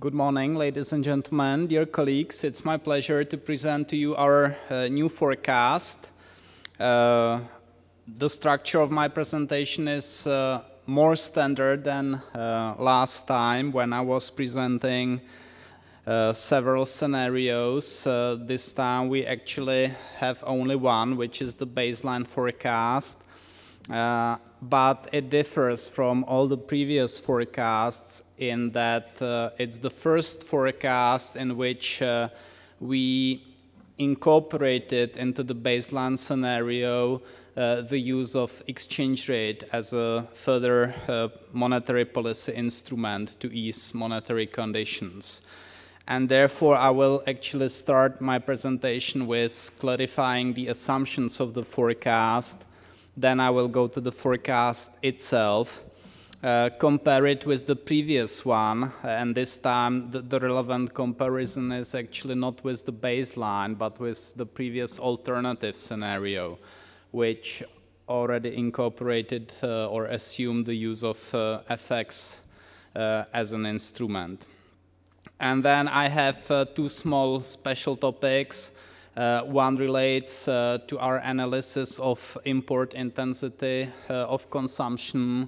Good morning, ladies and gentlemen, dear colleagues. It's my pleasure to present to you our new forecast. The structure of my presentation is more standard than last time when I was presenting several scenarios. This time we actually have only one, which is the baseline forecast. But it differs from all the previous forecasts in that it's the first forecast in which we incorporated into the baseline scenario the use of exchange rate as a further monetary policy instrument to ease monetary conditions. And therefore, I will actually start my presentation with clarifying the assumptions of the forecast. Then I will go to the forecast itself, compare it with the previous one, and this time the relevant comparison is actually not with the baseline, but with the previous alternative scenario, which already incorporated or assumed the use of FX as an instrument. And then I have two small special topics. One relates to our analysis of import intensity of consumption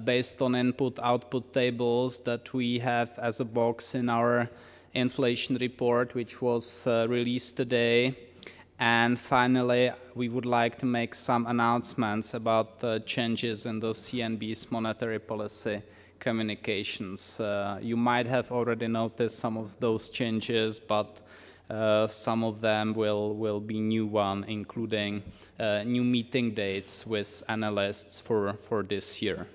based on input-output tables that we have as a box in our inflation report, which was released today. And finally, we would like to make some announcements about changes in the CNB's monetary policy communications. You might have already noticed some of those changes, but some of them will be new one, including new meeting dates with analysts for this year.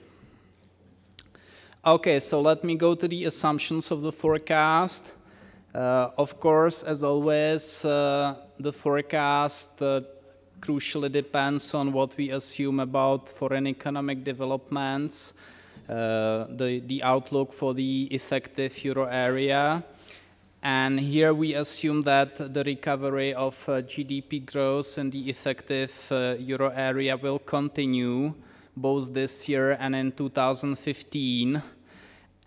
Okay, so let me go to the assumptions of the forecast. Of course, as always, the forecast crucially depends on what we assume about foreign economic developments, the outlook for the effective euro area. And here we assume that the recovery of GDP growth in the effective euro area will continue both this year and in 2015.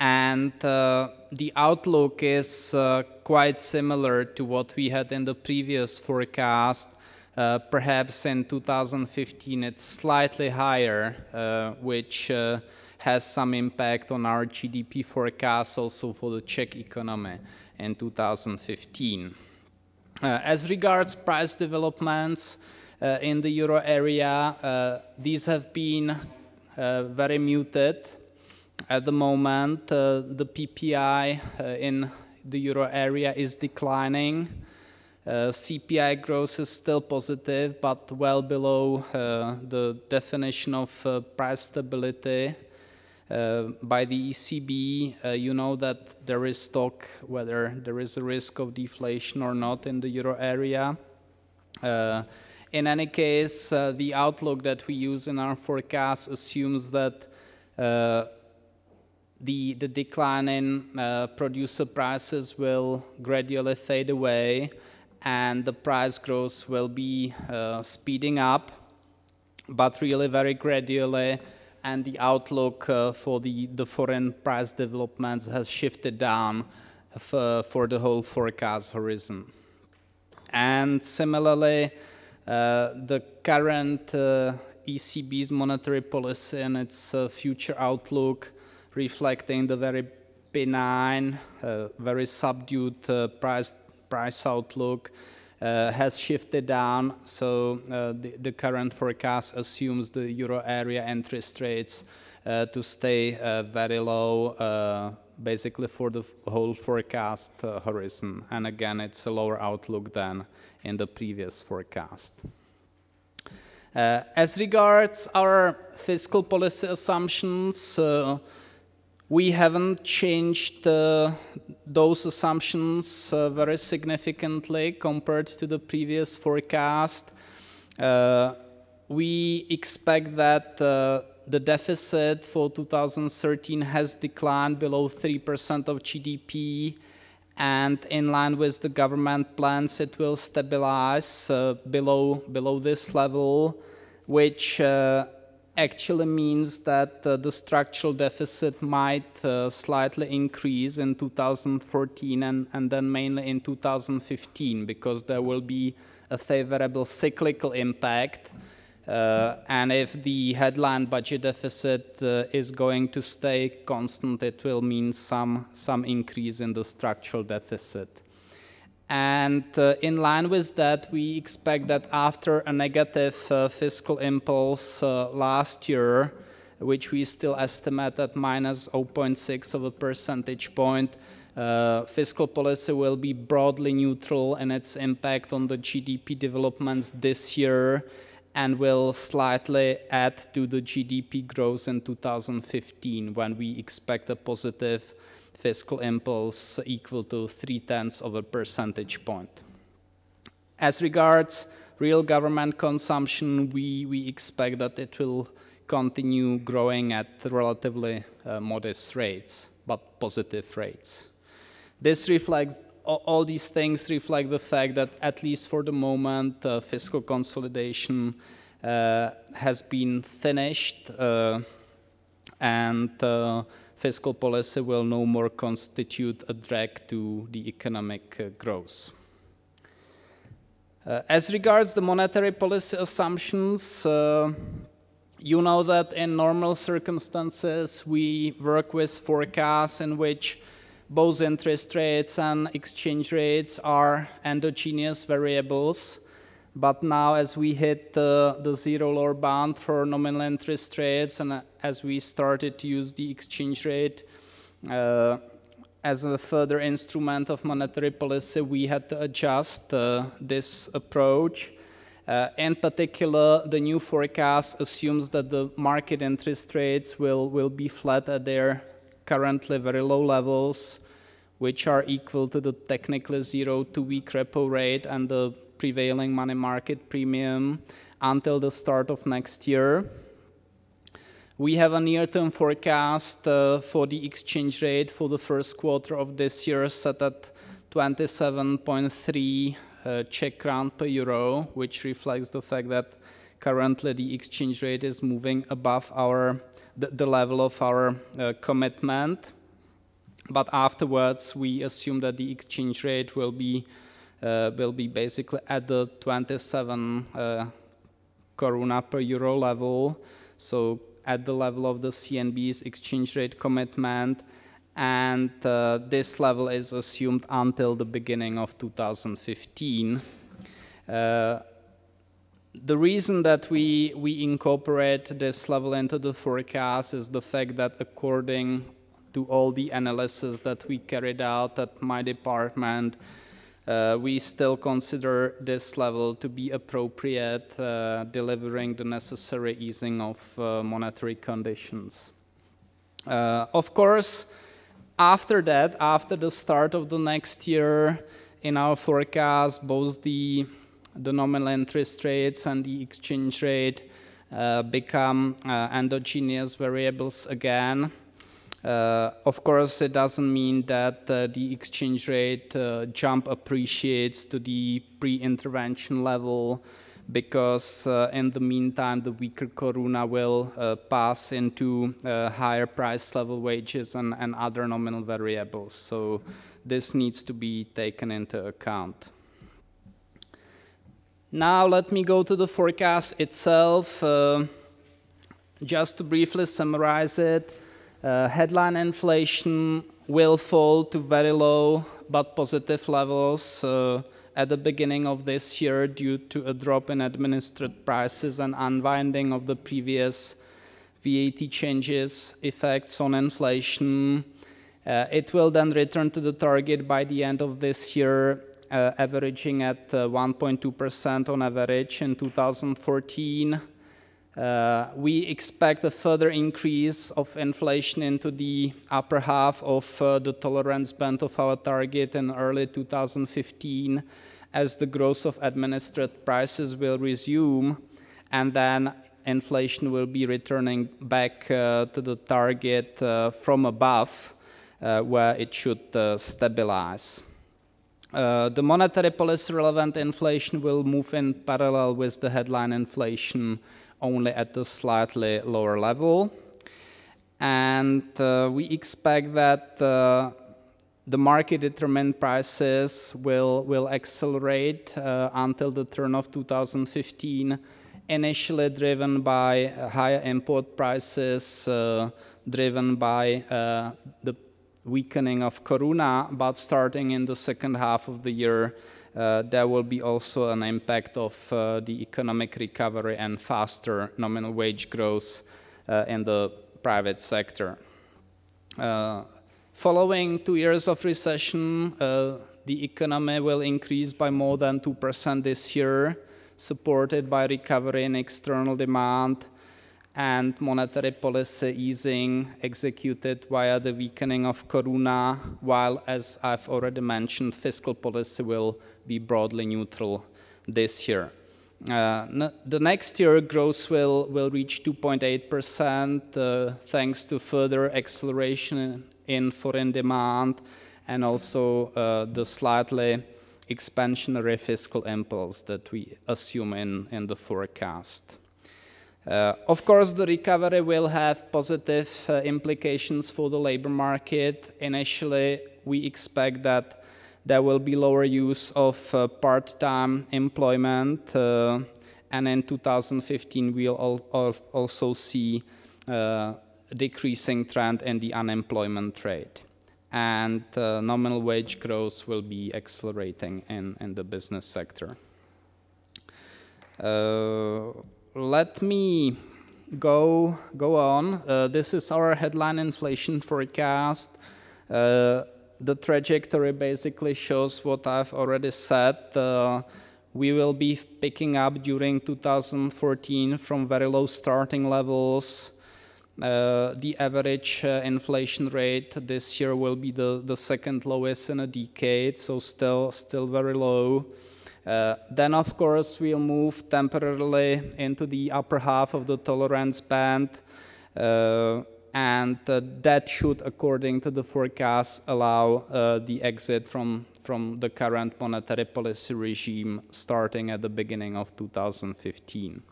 And the outlook is quite similar to what we had in the previous forecast. Perhaps in 2015 it's slightly higher, which has some impact on our GDP forecast also for the Czech economy in 2015. As regards price developments in the euro area, these have been very muted. At the moment, the PPI in the euro area is declining. CPI growth is still positive, but well below the definition of price stability by the ECB. You know that there is talk whether there is a risk of deflation or not in the euro area. In any case, the outlook that we use in our forecast assumes that the decline in producer prices will gradually fade away and the price growth will be speeding up, but really very gradually. And the outlook for the foreign price developments has shifted down for the whole forecast horizon. And similarly, the current ECB's monetary policy and its future outlook, reflecting the very benign, very subdued price outlook, has shifted down. So the current forecast assumes the euro area interest rates to stay very low, basically for the whole forecast horizon. And again, it's a lower outlook than in the previous forecast. As regards our fiscal policy assumptions, we haven't changed those assumptions very significantly compared to the previous forecast. We expect that the deficit for 2013 has declined below 3% of GDP, and in line with the government plans, it will stabilize below this level, which actually means that the structural deficit might slightly increase in 2014 and then mainly in 2015, because there will be a favorable cyclical impact. And if the headline budget deficit is going to stay constant, it will mean some increase in the structural deficit. And in line with that, we expect that after a negative fiscal impulse last year, which we still estimate at minus 0.6 of a percentage point, fiscal policy will be broadly neutral in its impact on the GDP developments this year, and will slightly add to the GDP growth in 2015, when we expect a positive fiscal impulse equal to 0.3 of a percentage point. As regards real government consumption, we expect that it will continue growing at relatively modest rates, but positive rates. This reflects, all these things reflect the fact that, at least for the moment, fiscal consolidation has been finished, and fiscal policy will no more constitute a drag to the economic growth. As regards the monetary policy assumptions, you know that in normal circumstances we work with forecasts in which both interest rates and exchange rates are endogenous variables. But now, as we hit the zero lower bound for nominal interest rates, and as we started to use the exchange rate as a further instrument of monetary policy, we had to adjust this approach. In particular, the new forecast assumes that the market interest rates will be flat at their currently very low levels, which are equal to the technically 0 2-week repo rate and the prevailing money market premium until the start of next year. We have a near-term forecast for the exchange rate for the first quarter of this year set at 27.3 Czech crown per euro, which reflects the fact that currently the exchange rate is moving above the level of our commitment. But afterwards, we assume that the exchange rate will be basically at the 27 koruna per euro level, so at the level of the CNB's exchange rate commitment, and this level is assumed until the beginning of 2015. The reason that we incorporate this level into the forecast is the fact that, according to all the analysis that we carried out at my department, we still consider this level to be appropriate, delivering the necessary easing of monetary conditions. Of course, after that, after the start of the next year, in our forecast, both the nominal interest rates and the exchange rate become endogenous variables again. Of course, it doesn't mean that the exchange rate jump appreciates to the pre-intervention level, because in the meantime, the weaker koruna will pass into higher price level wages and other nominal variables. So this needs to be taken into account. Now let me go to the forecast itself. Just to briefly summarize it, headline inflation will fall to very low but positive levels at the beginning of this year due to a drop in administered prices and unwinding of the previous VAT changes effects on inflation. It will then return to the target by the end of this year, averaging at 1.2% on average in 2014. We expect a further increase of inflation into the upper half of the tolerance band of our target in early 2015, as the growth of administered prices will resume, and then inflation will be returning back to the target from above, where it should stabilize. The monetary policy relevant inflation will move in parallel with the headline inflation only at a slightly lower level. And we expect that the market-determined prices will accelerate until the turn of 2015, initially driven by higher import prices, driven by the weakening of koruna, but starting in the second half of the year, there will be also an impact of the economic recovery and faster nominal wage growth in the private sector. Following 2 years of recession, the economy will increase by more than 2% this year, supported by recovery in external demand and monetary policy easing executed via the weakening of koruna, while, as I've already mentioned, fiscal policy will be broadly neutral this year. The next year, growth will reach 2.8% thanks to further acceleration in foreign demand and also the slightly expansionary fiscal impulse that we assume in the forecast. Of course, the recovery will have positive implications for the labor market. Initially, we expect that there will be lower use of part-time employment, and in 2015 we'll also see a decreasing trend in the unemployment rate. And nominal wage growth will be accelerating in the business sector. Let me go on. This is our headline inflation forecast. The trajectory basically shows what I've already said. We will be picking up during 2014 from very low starting levels. The average inflation rate this year will be the second lowest in a decade, so still very low. Then, of course, we'll move temporarily into the upper half of the tolerance band, and that should, according to the forecast, allow the exit from the current monetary policy regime starting at the beginning of 2015.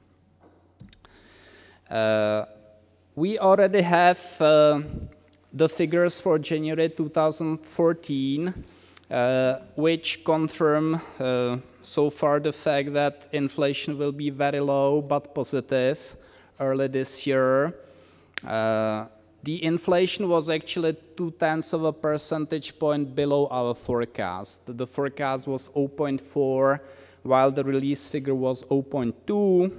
We already have the figures for January 2014, which confirm so far the fact that inflation will be very low but positive early this year. The inflation was actually 0.2 of a percentage point below our forecast. The forecast was 0.4, while the release figure was 0.2.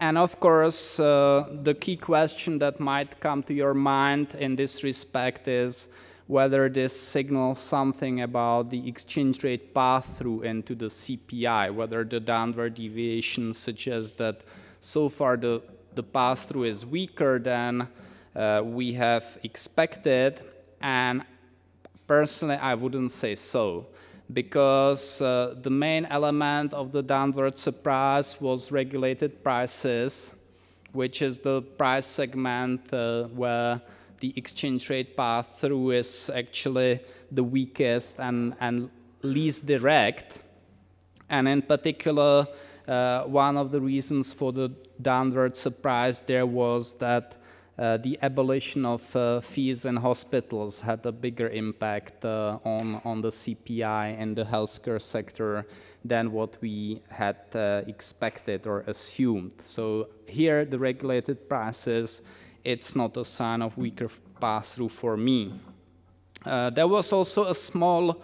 And of course, the key question that might come to your mind in this respect is whether this signals something about the exchange rate pass-through into the CPI, whether the downward deviation suggests that so far the pass-through is weaker than we have expected. And personally, I wouldn't say so, because the main element of the downward surprise was regulated prices, which is the price segment where the exchange rate pass-through is actually the weakest and least direct. And in particular, one of the reasons for the downward surprise there was that the abolition of fees in hospitals had a bigger impact on the CPI in the healthcare sector than what we had expected or assumed. So here, the regulated prices, it's not a sign of weaker pass-through for me. There was also a small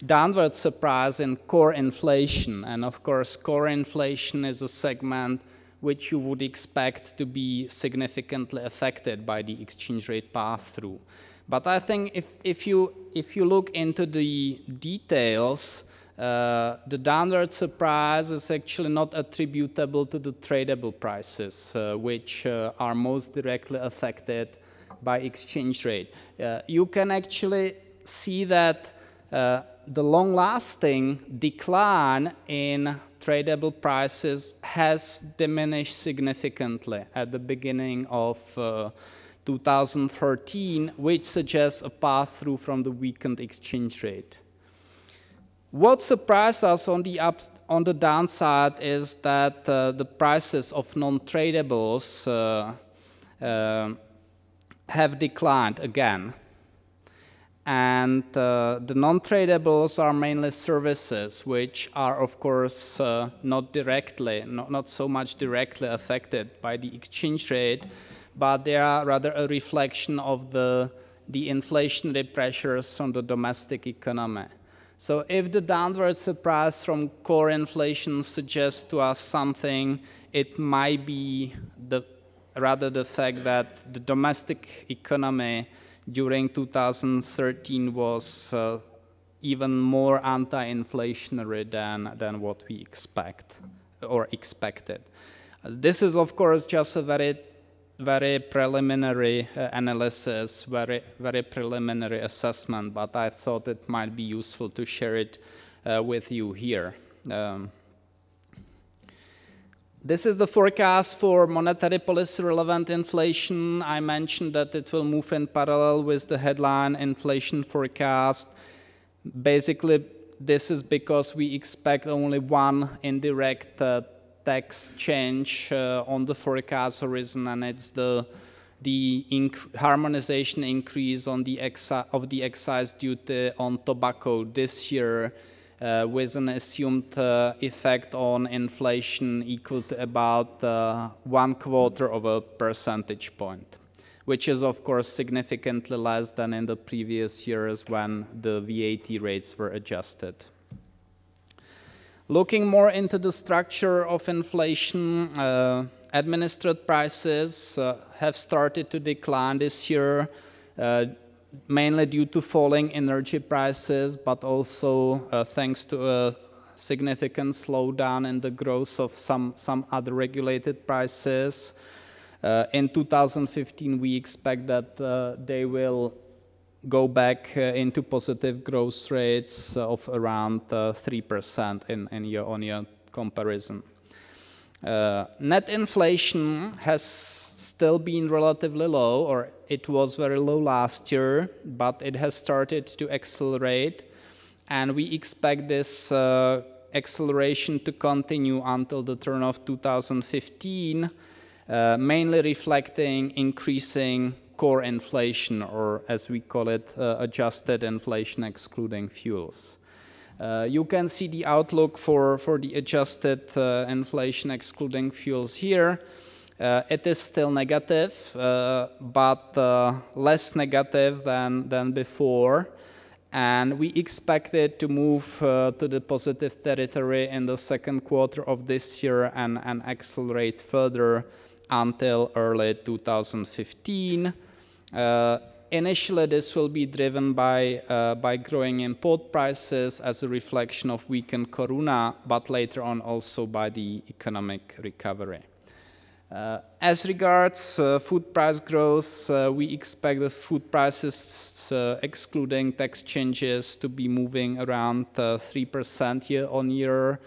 downward surprise in core inflation. And of course, core inflation is a segment which you would expect to be significantly affected by the exchange rate pass-through. But I think if you look into the details, the downward surprise is actually not attributable to the tradable prices, which are most directly affected by exchange rate. You can actually see that the long-lasting decline in tradable prices has diminished significantly at the beginning of 2013, which suggests a pass-through from the weakened exchange rate. What surprised us on the downside is that the prices of non-tradables have declined again. And the non-tradables are mainly services, which are, of course, not so much directly affected by the exchange rate, but they are rather a reflection of the inflationary pressures on the domestic economy. So if the downward surprise from core inflation suggests to us something, it might be rather the fact that the domestic economy during 2013 was even more anti-inflationary than what we expected. This is, of course, just a very preliminary analysis, very preliminary assessment, but I thought it might be useful to share it with you here. This is the forecast for monetary policy relevant inflation. I mentioned that it will move in parallel with the headline inflation forecast. Basically, this is because we expect only one indirect tax change on the forecast horizon, and it's the harmonization increase on the excise duty on tobacco this year, with an assumed effect on inflation equal to about 1/4 percentage point, which is, of course, significantly less than in the previous years when the VAT rates were adjusted. Looking more into the structure of inflation, administered prices have started to decline this year, mainly due to falling energy prices, but also thanks to a significant slowdown in the growth of some other regulated prices. In 2015, we expect that they will go back into positive growth rates of around 3% in year-on-year comparison. Net inflation has still been relatively low, or it was very low last year, but it has started to accelerate, and we expect this acceleration to continue until the turn of 2015, mainly reflecting increasing core inflation, or as we call it, adjusted inflation excluding fuels. You can see the outlook for the adjusted inflation excluding fuels here. It is still negative, but less negative than before, and we expect it to move to the positive territory in the second quarter of this year and accelerate further until early 2015. Initially, this will be driven by growing import prices as a reflection of weakened koruna, but later on also by the economic recovery. As regards food price growth, we expect the food prices, excluding tax changes, to be moving around 3% year-on-year,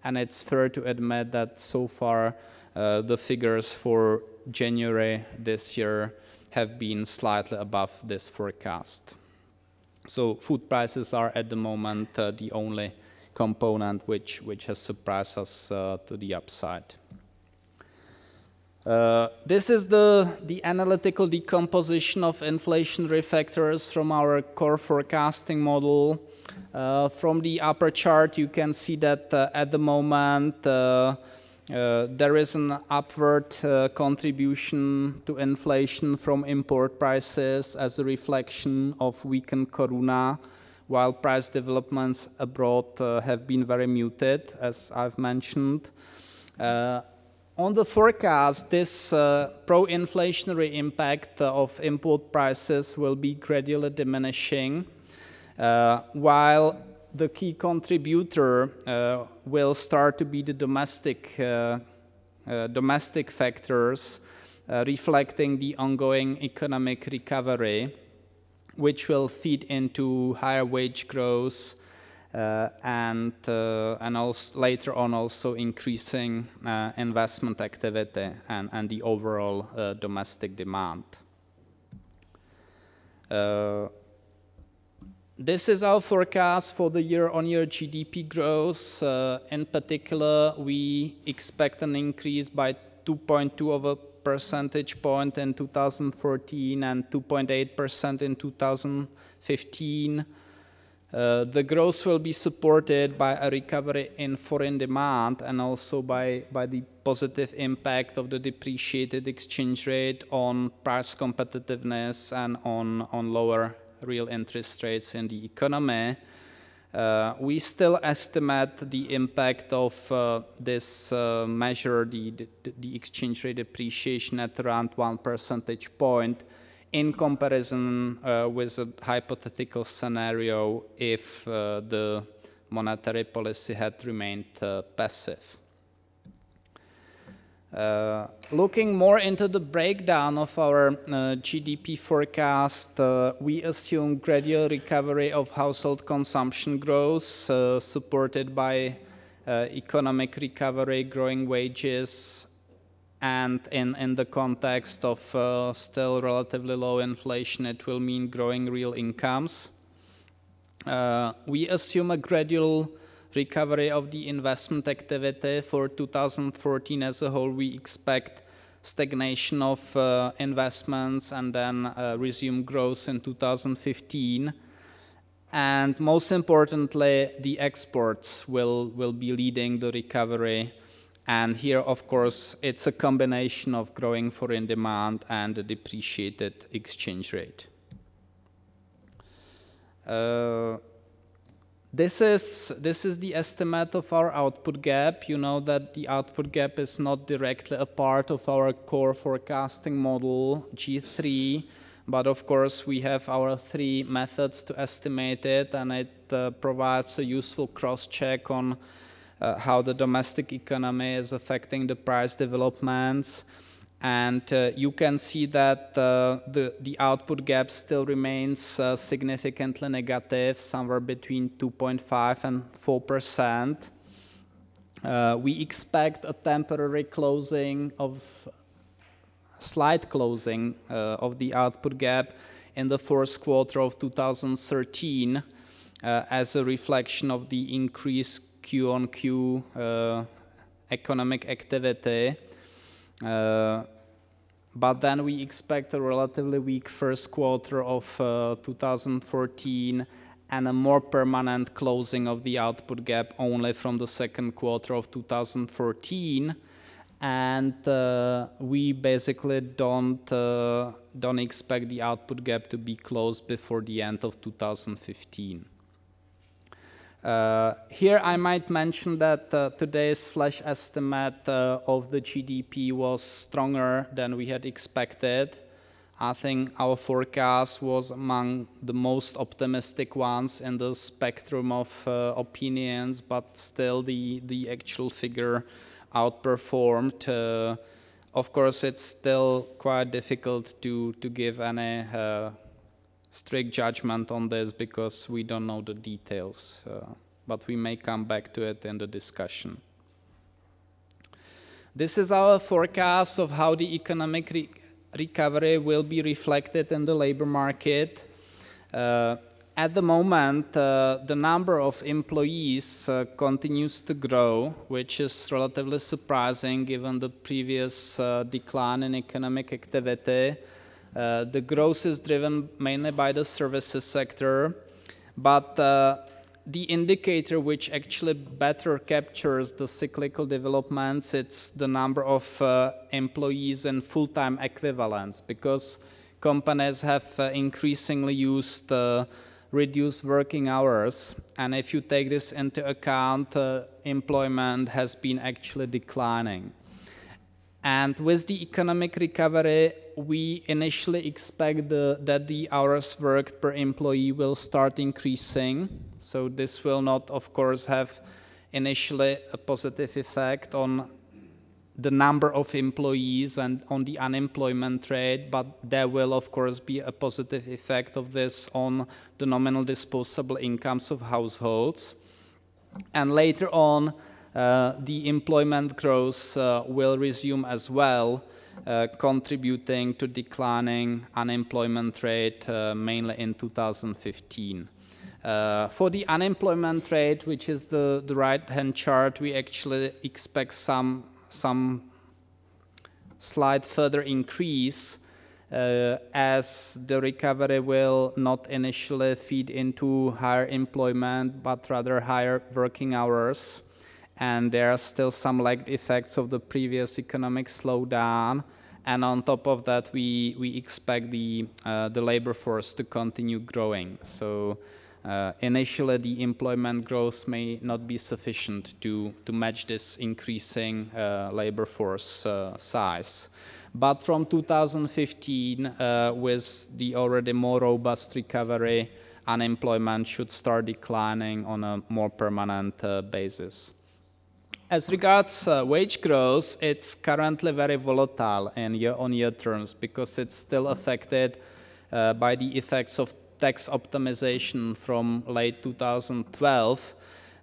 and it's fair to admit that so far the figures for January this year have been slightly above this forecast. So food prices are at the moment the only component which has surprised us to the upside. This is the analytical decomposition of inflationary factors from our core forecasting model. From the upper chart, you can see that at the moment there is an upward contribution to inflation from import prices as a reflection of weakened koruna, while price developments abroad have been very muted, as I've mentioned. On the forecast, this pro-inflationary impact of import prices will be gradually diminishing, while the key contributor will start to be the domestic factors, reflecting the ongoing economic recovery, which will feed into higher wage growth and also later on also increasing investment activity and the overall domestic demand. This is our forecast for the year-on-year GDP growth. In particular, we expect an increase by 2.2 of a percentage point in 2014 and 2.8% in 2015. The growth will be supported by a recovery in foreign demand and also by the positive impact of the depreciated exchange rate on price competitiveness and on lower real interest rates in the economy. We still estimate the impact of this measure, the exchange rate depreciation, at around 1 percentage point in comparison with a hypothetical scenario if the monetary policy had remained passive. Looking more into the breakdown of our GDP forecast, we assume gradual recovery of household consumption growth, supported by economic recovery, growing wages, and in the context of still relatively low inflation, it will mean growing real incomes. We assume a gradual recovery of the investment activity. For 2014 as a whole, we expect stagnation of investments and then resume growth in 2015. And most importantly, the exports will be leading the recovery. And here, of course, it's a combination of growing foreign demand and a depreciated exchange rate. This is the estimate of our output gap. You know that the output gap is not directly a part of our core forecasting model, G3, but of course we have our 3 methods to estimate it, and it provides a useful cross-check on how the domestic economy is affecting the price developments. And you can see that the output gap still remains significantly negative, somewhere between 2.5 and 4%. We expect a temporary slight closing of the output gap in the first quarter of 2013 as a reflection of the increased Q-on-Q economic activity. But then we expect a relatively weak first quarter of 2014 and a more permanent closing of the output gap only from the second quarter of 2014. And we basically don't expect the output gap to be closed before the end of 2015. Here I might mention that today's flash estimate of the GDP was stronger than we had expected. I think our forecast was among the most optimistic ones in the spectrum of opinions, but still the actual figure outperformed. Of course, it's still quite difficult to give any strict judgment on this because we don't know the details, but we may come back to it in the discussion. This is our forecast of how the economic recovery will be reflected in the labor market. At the moment, the number of employees continues to grow, which is relatively surprising given the previous decline in economic activity. The growth is driven mainly by the services sector, but the indicator which actually better captures the cyclical developments, it's the number of employees and full-time equivalents, because companies have increasingly used reduced working hours, and if you take this into account, employment has been actually declining. And with the economic recovery, we initially expect that the hours worked per employee will start increasing. So this will not, of course, have initially a positive effect on the number of employees and on the unemployment rate, but there will, of course, be a positive effect of this on the nominal disposable incomes of households. And later on, the employment growth will resume as well, contributing to declining unemployment rate mainly in 2015. For the unemployment rate, which is the right-hand chart, we actually expect some slight further increase as the recovery will not initially feed into higher employment, but rather higher working hours. And there are still some lagged effects of the previous economic slowdown. And on top of that, we expect the labor force to continue growing. So initially, the employment growth may not be sufficient to match this increasing labor force size. But from 2015, with the already more robust recovery, unemployment should start declining on a more permanent basis. As regards wage growth, it's currently very volatile in year-on-year terms because it's still affected by the effects of tax optimization from late 2012.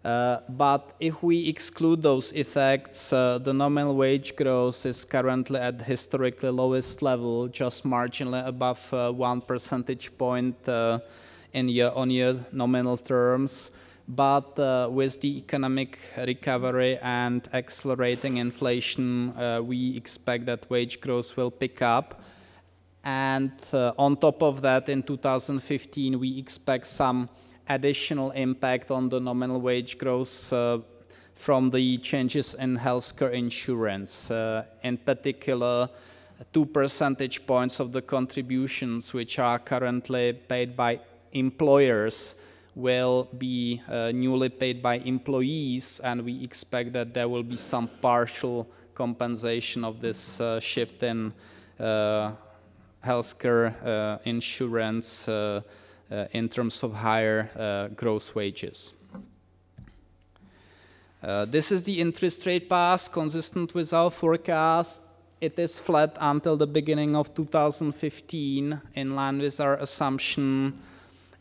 But if we exclude those effects, the nominal wage growth is currently at historically lowest level, just marginally above 1 percentage point in year-on-year nominal terms. But with the economic recovery and accelerating inflation, we expect that wage growth will pick up. And on top of that, in 2015, we expect some additional impact on the nominal wage growth from the changes in healthcare insurance. In particular, 2 percentage points of the contributions which are currently paid by employers will be newly paid by employees, and we expect that there will be some partial compensation of this shift in healthcare insurance in terms of higher gross wages. This is the interest rate path consistent with our forecast. It is flat until the beginning of 2015, in line with our assumption.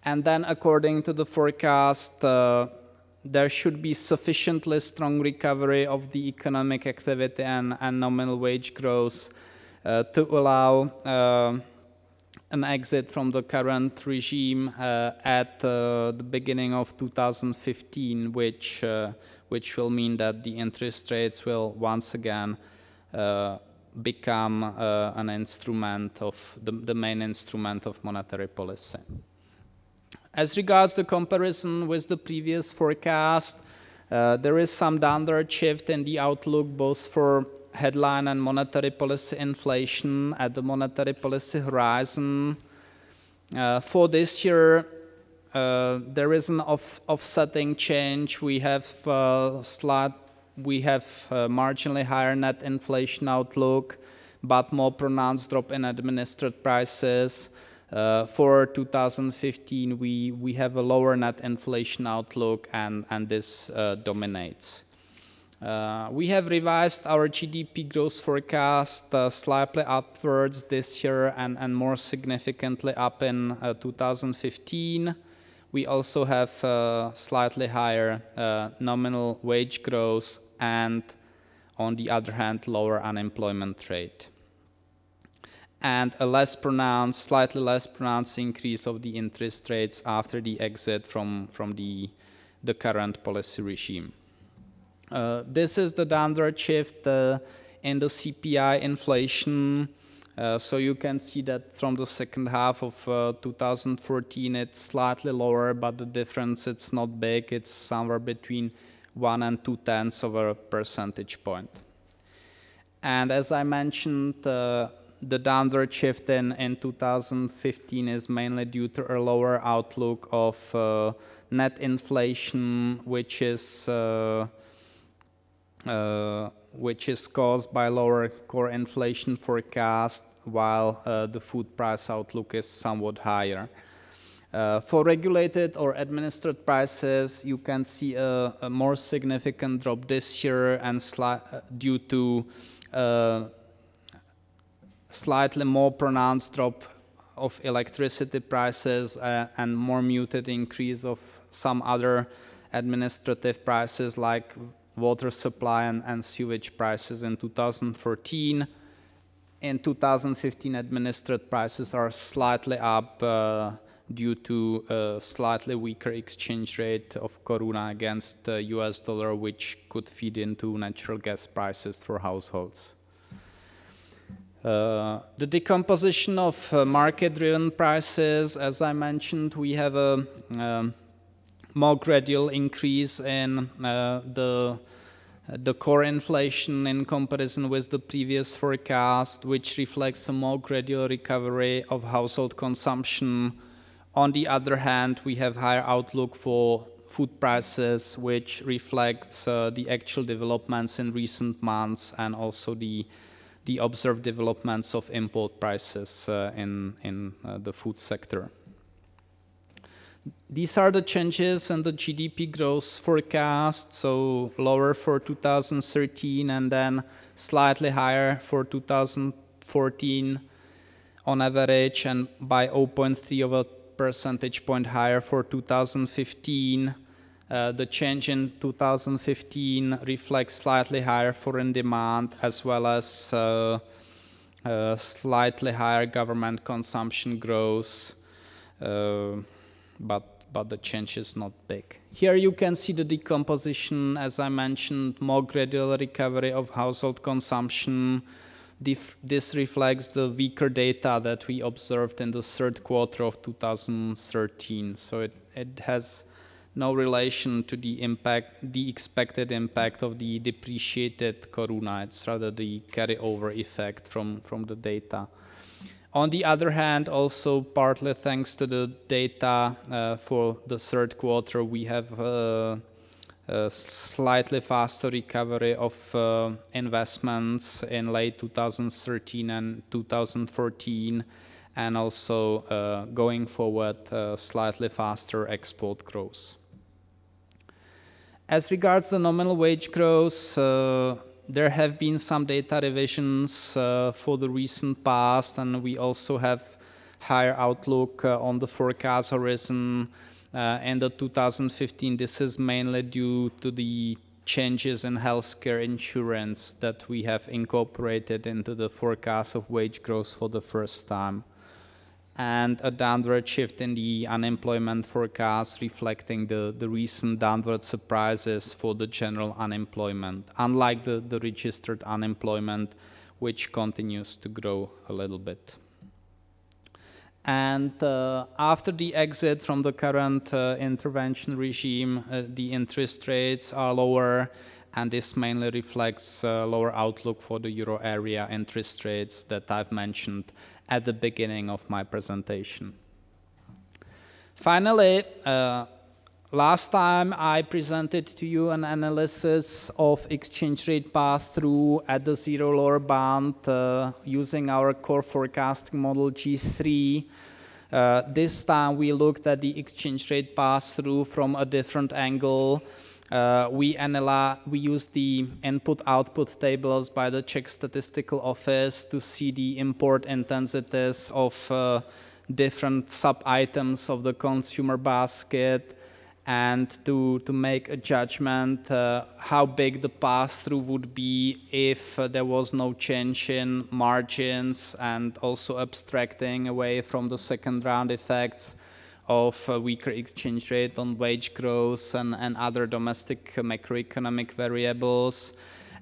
And then, according to the forecast, there should be sufficiently strong recovery of the economic activity and nominal wage growth to allow an exit from the current regime at the beginning of 2015, which will mean that the interest rates will once again become an instrument of the main instrument of monetary policy. As regards the comparison with the previous forecast, there is some downward shift in the outlook both for headline and monetary policy inflation at the monetary policy horizon. For this year, there is an offsetting change. We have marginally higher net inflation outlook, but more pronounced drop in administered prices. For 2015, we have a lower net inflation outlook, and this dominates. We have revised our GDP growth forecast slightly upwards this year and more significantly up in 2015. We also have slightly higher nominal wage growth and, on the other hand, lower unemployment rate, and a slightly less pronounced increase of the interest rates after the exit from the current policy regime. This is the downward shift in the CPI inflation. So you can see that from the second half of 2014, it's slightly lower, but the difference, it's not big. It's somewhere between 1 and 2/10 of a percentage point. And as I mentioned, the downward shift in 2015 is mainly due to a lower outlook of net inflation, which is caused by lower core inflation forecast, while the food price outlook is somewhat higher. For regulated or administered prices, you can see a more significant drop this year, and due to slightly more pronounced drop of electricity prices and more muted increase of some other administrative prices like water supply and sewage prices in 2014. In 2015, administered prices are slightly up due to a slightly weaker exchange rate of koruna against the US dollar, which could feed into natural gas prices for households. The decomposition of market-driven prices, as I mentioned, we have a more gradual increase in the core inflation in comparison with the previous forecast, which reflects a more gradual recovery of household consumption. On the other hand, we have higher outlook for food prices, which reflects the actual developments in recent months and also the observed developments of import prices in the food sector. These are the changes in the GDP growth forecast, so lower for 2013 and then slightly higher for 2014 on average, and by 0.3 of a percentage point higher for 2015. The change in 2015 reflects slightly higher foreign demand as well as slightly higher government consumption growth. But the change is not big. Here you can see the decomposition, as I mentioned, more gradual recovery of household consumption. This reflects the weaker data that we observed in the third quarter of 2013. So it has no relation to the expected impact of the depreciated koruna. It's rather the carryover effect from the data. On the other hand, also partly thanks to the data for the third quarter, we have a slightly faster recovery of investments in late 2013 and 2014, and also going forward, slightly faster export growth. As regards the nominal wage growth, there have been some data revisions for the recent past, and we also have higher outlook on the forecast horizon in the 2015. This is mainly due to the changes in healthcare insurance that we have incorporated into the forecast of wage growth for the first time, and a downward shift in the unemployment forecast reflecting the recent downward surprises for the general unemployment, unlike the registered unemployment, which continues to grow a little bit. And after the exit from the current intervention regime, the interest rates are lower, and this mainly reflects lower outlook for the euro area interest rates that I've mentioned at the beginning of my presentation. Finally, last time I presented to you an analysis of exchange rate pass-through at the zero lower bound using our core forecasting model G3. This time we looked at the exchange rate pass-through from a different angle. We used the input-output tables by the Czech Statistical Office to see the import intensities of different sub-items of the consumer basket, and to make a judgment how big the pass-through would be if there was no change in margins, and also abstracting away from the second round effects of a weaker exchange rate on wage growth and other domestic macroeconomic variables.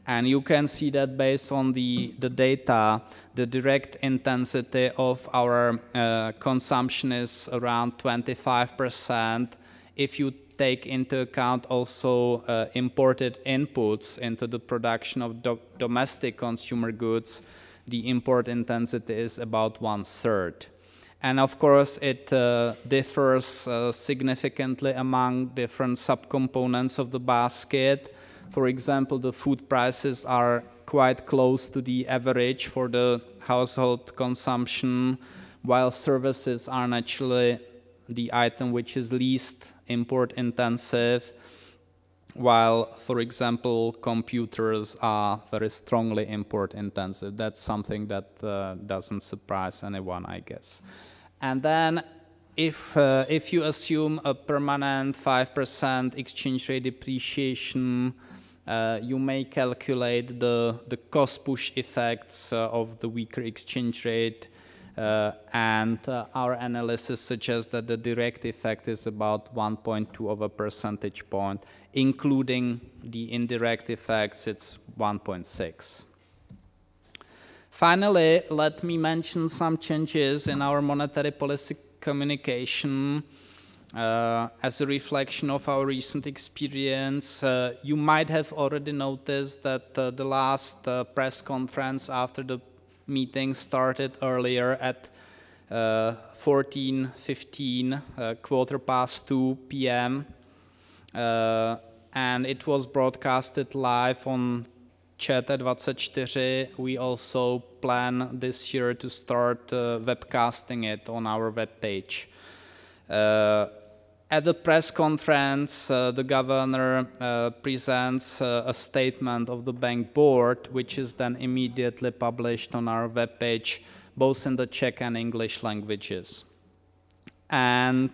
And you can see that based on the data, the direct intensity of our consumption is around 25%. If you take into account also imported inputs into the production of domestic consumer goods, the import intensity is about 1/3. And of course, it differs significantly among different subcomponents of the basket. For example, the food prices are quite close to the average for the household consumption, while services are naturally the item which is least import intensive, while, for example, computers are very strongly import intensive. That's something that doesn't surprise anyone, I guess. And then if you assume a permanent 5% exchange rate depreciation, you may calculate the cost push effects of the weaker exchange rate and our analysis suggests that the direct effect is about 1.2 of a percentage point, including the indirect effects, it's 1.6. Finally, let me mention some changes in our monetary policy communication as a reflection of our recent experience. You might have already noticed that the last press conference after the meeting started earlier at 14:15, 2:15 p.m. And it was broadcasted live on ČT24. We also plan this year to start webcasting it on our webpage. At the press conference, the governor presents a statement of the bank board, which is then immediately published on our webpage, both in the Czech and English languages. And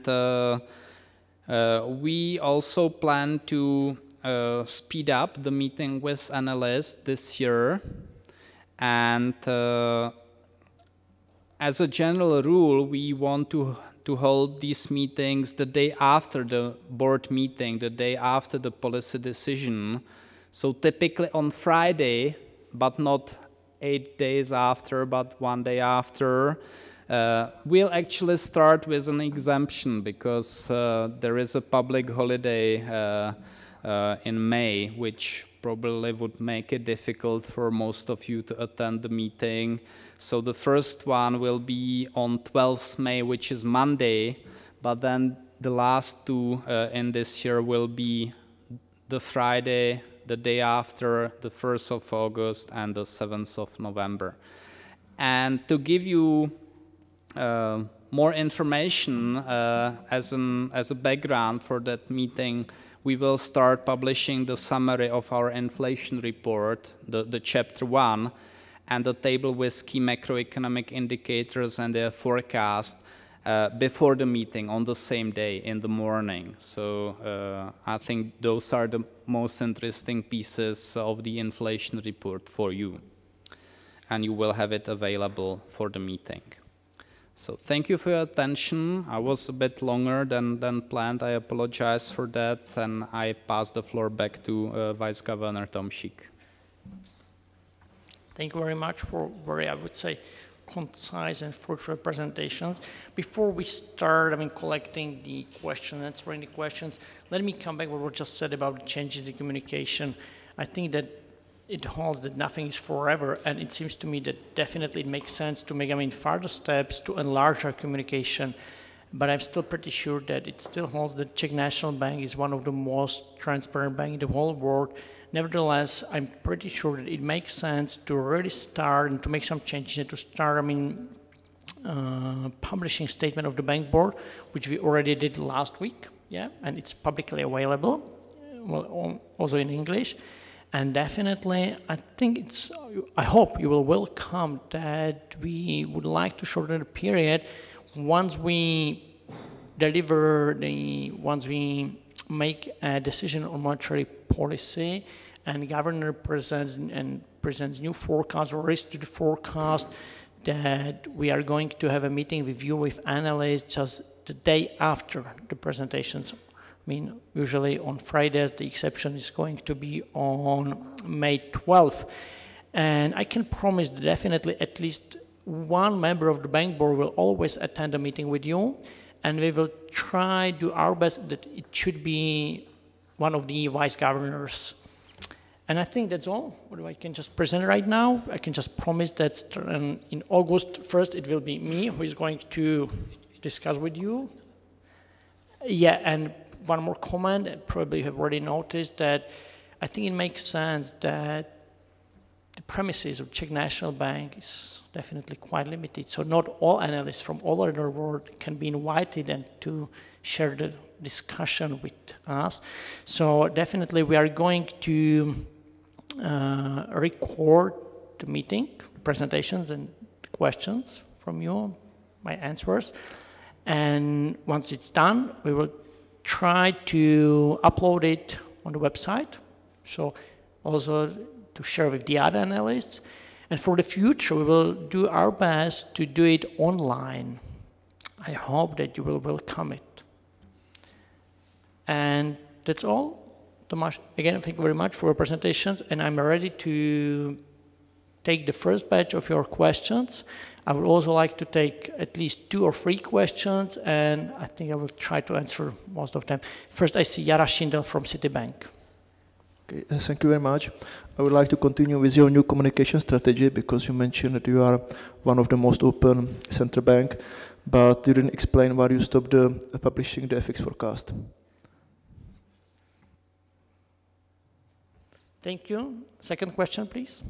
we also plan to speed up the meeting with analysts this year. And as a general rule, we want to hold these meetings the day after the board meeting, the day after the policy decision. So typically on Friday, but not 8 days after, but 1 day after. We'll actually start with an exemption because there is a public holiday in May, which probably would make it difficult for most of you to attend the meeting. So the first one will be on 12th May, which is Monday, but then the last two in this year will be the Friday, the day after, the 1st of August and the 7th of November. And to give you more information as a background for that meeting, we will start publishing the summary of our inflation report, the chapter 1, and the table with key macroeconomic indicators and their forecast before the meeting on the same day in the morning. So I think those are the most interesting pieces of the inflation report for you. And you will have it available for the meeting. So thank you for your attention. I was a bit longer than planned. I apologize for that. And I pass the floor back to Vice Governor Tomšík. Thank you very much for very, I would say, concise and fruitful presentations. Before we start, collecting the questions, answering the questions, let me come back to what was just said about the changes in communication. I think that it holds that nothing is forever, and it seems to me that definitely it makes sense to make, further steps to enlarge our communication. But I'm still pretty sure that it still holds that Czech National Bank is one of the most transparent banks in the whole world. Nevertheless, I'm pretty sure that it makes sense to really start and to make some changes and to start, publishing statement of the bank board, which we already did last week, yeah, and it's publicly available, well, also in English. And definitely, I hope you will welcome that we would like to shorten the period once we once we make a decision on monetary policy and the governor presents new forecast or risk to the forecast, that we are going to have a meeting with you, with analysts, just the day after the presentations. Usually on Fridays, the exception is going to be on May 12th. And I can promise that definitely at least one member of the bank board will always attend a meeting with you, and we will try to do our best that it should be one of the vice governors. And I think that's all what I can just present right now. I can just promise that in August 1st, it will be me who is going to discuss with you. Yeah, and one more comment, probably you have already noticed that I think it makes sense that the premises of Czech National Bank is definitely quite limited. So not all analysts from all over the world can be invited and to share the discussion with us. So definitely we are going to record the meeting, presentations and questions from you, my answers. And once it's done, we will try to upload it on the website. So also to share with the other analysts. And for the future, we will do our best to do it online. I hope that you will welcome it. And that's all. Tomáš, again, thank you very much for your presentations, and I'm ready to take the first batch of your questions. I would also like to take at least 2 or 3 questions, and I think I will try to answer most of them. First, I see Jara Schindel from Citibank. Okay, thank you very much. I would like to continue with your new communication strategy, because you mentioned that you are one of the most open central bank, but you didn't explain why you stopped publishing the FX forecast. Thank you. Second question, please.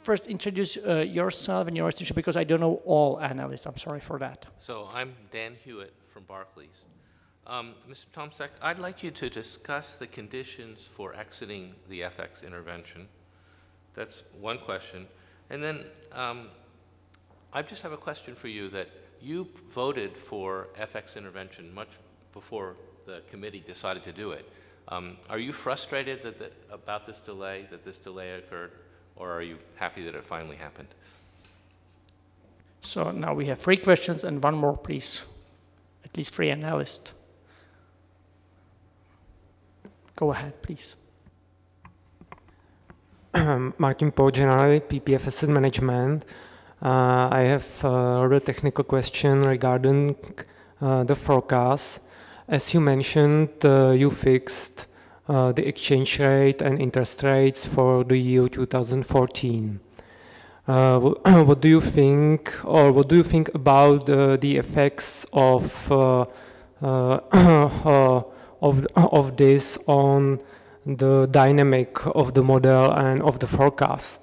First, introduce yourself and your institution, because I don't know all analysts. I'm sorry for that. So I'm Dan Hewitt from Barclays. Mr. Tomczak, I'd like you to discuss the conditions for exiting the FX intervention. That's one question. And then I just have a question for you, that you voted for FX intervention much before the committee decided to do it. Are you frustrated about this delay, that this delay occurred, or are you happy that it finally happened? So now we have 3 questions and 1 more, please. At least 3 analysts. Go ahead, please. Martin Po, generally PPF Asset Management. I have a rather technical question regarding the forecast. As you mentioned, you fixed the exchange rate and interest rates for the year 2014. What do you think, or what do you think about the effects of this on the dynamic of the model and of the forecast?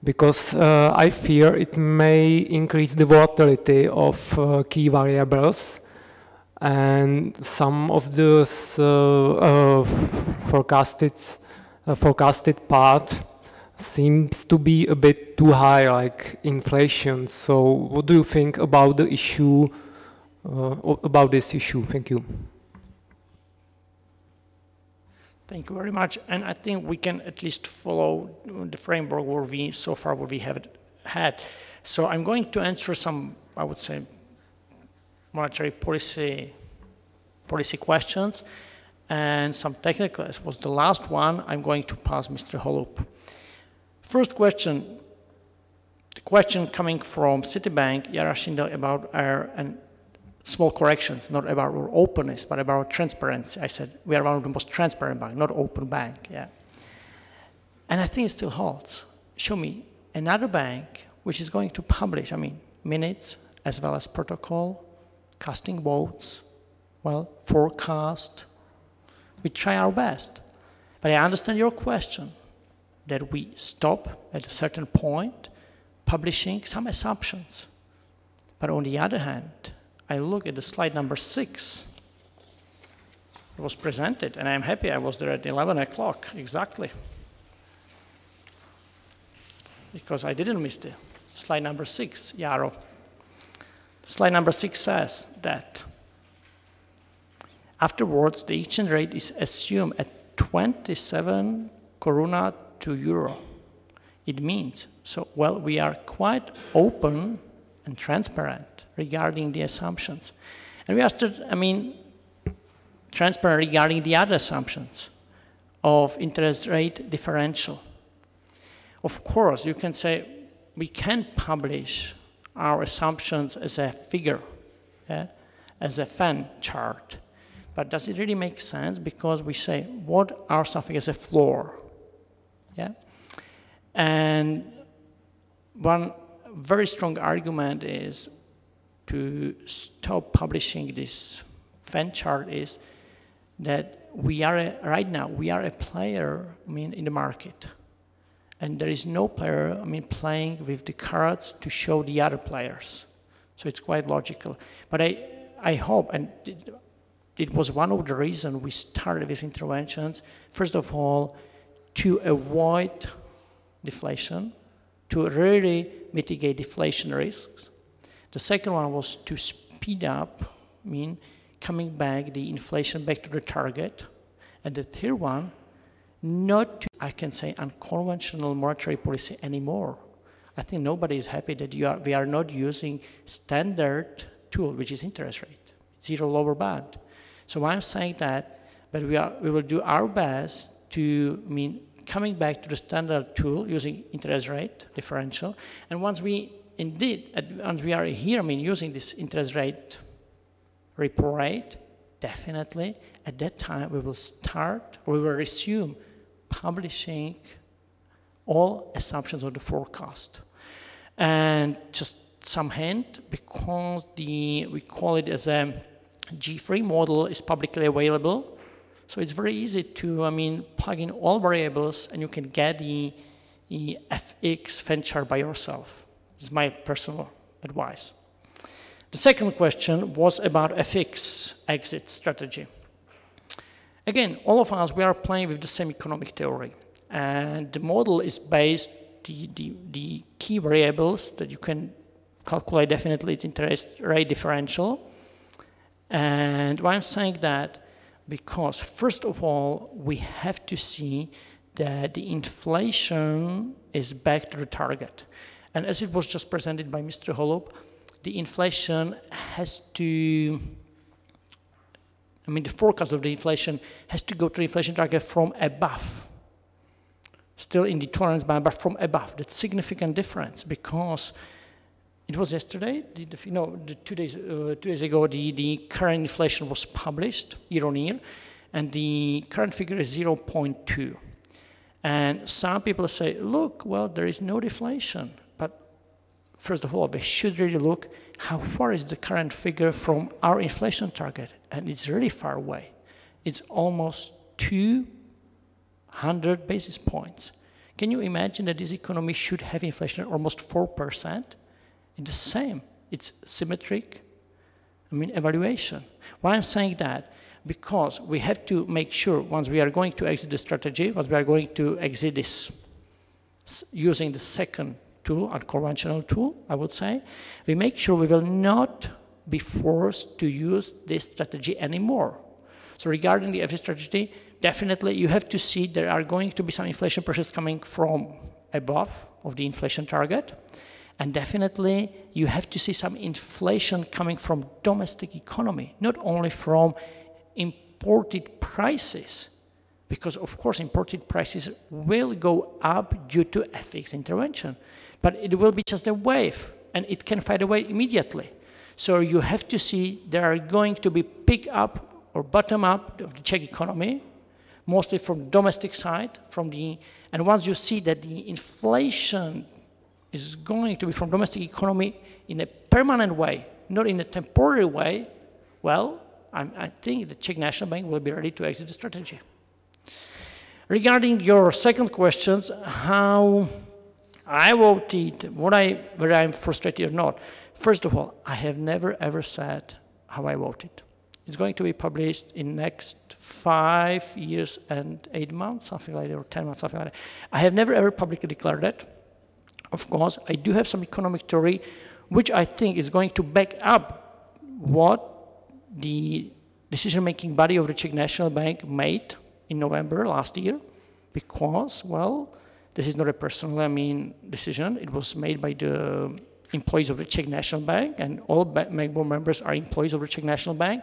Because I fear it may increase the volatility of key variables, and some of the forecasted part seems to be a bit too high, like inflation. So what do you think about the issue, about this issue? Thank you. Thank you very much. And I think we can at least follow the framework where we, so far, what we have had. So I'm going to answer some, I would say, monetary policy questions, and some technical, as was the last one. I'm going to pass Mr. Holub. First question, the question coming from Citibank, Jara Schindel, about our small corrections, not about our openness, but about our transparency. I said we are one of the most transparent banks, not open bank, yeah. And I think it still holds. Show me another bank which is going to publish, minutes as well as protocol, casting votes, well, forecast. We try our best. But I understand your question, that we stop at a certain point publishing some assumptions. But on the other hand, I look at the slide number 6. It was presented, and I'm happy I was there at 11 o'clock, exactly. Because I didn't miss the slide number 6, Jaro. Slide number 6 says that afterwards, the exchange rate is assumed at 27 koruna to euro. It means, so, well, we are quite open and transparent regarding the assumptions. And we are still, transparent regarding the other assumptions of interest rate differential. Of course, you can say we can publish our assumptions as a figure, yeah, as a fan chart. But does it really make sense? Because we say, what are something as a floor? Yeah? And one very strong argument is to stop publishing this fan chart is that we are, right now, we are a player, in the market. And there is no player, playing with the cards to show the other players. So it's quite logical. But I hope, and it was one of the reasons we started these interventions, first of all, to avoid deflation, to really mitigate deflation risks. The second one was to speed up, coming back the inflation back to the target. And the third one not, I can say, unconventional monetary policy anymore. I think nobody is happy that we are not using standard tool, which is interest rate, zero lower bound. So I'm saying that, but we will do our best to, coming back to the standard tool using interest rate differential. And once we are here, using this interest rate, repo rate, definitely at that time we will resume publishing all assumptions of the forecast. And just some hint, because we call it as a G3 model is publicly available, so it's very easy to plug in all variables and you can get the FX fan chart by yourself. It's my personal advice. The second question was about FX exit strategy. Again, all of us, we are playing with the same economic theory. And the model is based, the key variables that you can calculate definitely its interest rate differential. And why I'm saying that, because first of all, we have to see that the inflation is back to the target. And as it was just presented by Mr. Holub, the inflation has to, the forecast of the inflation has to go to the inflation target from above. Still in the tolerance band, but from above. That's significant difference because it was yesterday, 2 days ago, the current inflation was published year on year, and the current figure is 0.2. And some people say, look, well, there is no deflation. But first of all, we should really look how far is the current figure from our inflation target. And it's really far away. It's almost 200 basis points. Can you imagine that this economy should have inflation at almost 4%? It's the same. It's symmetric, evaluation. Why I'm saying that? Because we have to make sure once we are going to exit the strategy, once we are going to exit this using the second tool, unconventional tool, I would say, we make sure we will not be forced to use this strategy anymore. So regarding the FX strategy, definitely you have to see there are going to be some inflation pressures coming from above of the inflation target. And definitely you have to see some inflation coming from domestic economy, not only from imported prices, because of course imported prices will go up due to FX intervention, but it will be just a wave and it can fade away immediately. So you have to see there are going to be pick up or bottom up of the Czech economy, mostly from domestic side, and once you see that the inflation is going to be from domestic economy in a permanent way, not in a temporary way, well, I think the Czech National Bank will be ready to exit the strategy. Regarding your second questions, how I voted, whether I'm frustrated or not, first of all, I have never ever said how I voted. It's going to be published in next 5 years and 8 months, something like that, or 10 months, something like that. I have never ever publicly declared that. Of course, I do have some economic theory, which I think is going to back up what the decision-making body of the Czech National Bank made in November last year, because, well, this is not a personal, decision. It was made by the employees of the Czech National Bank, and all board members are employees of the Czech National Bank.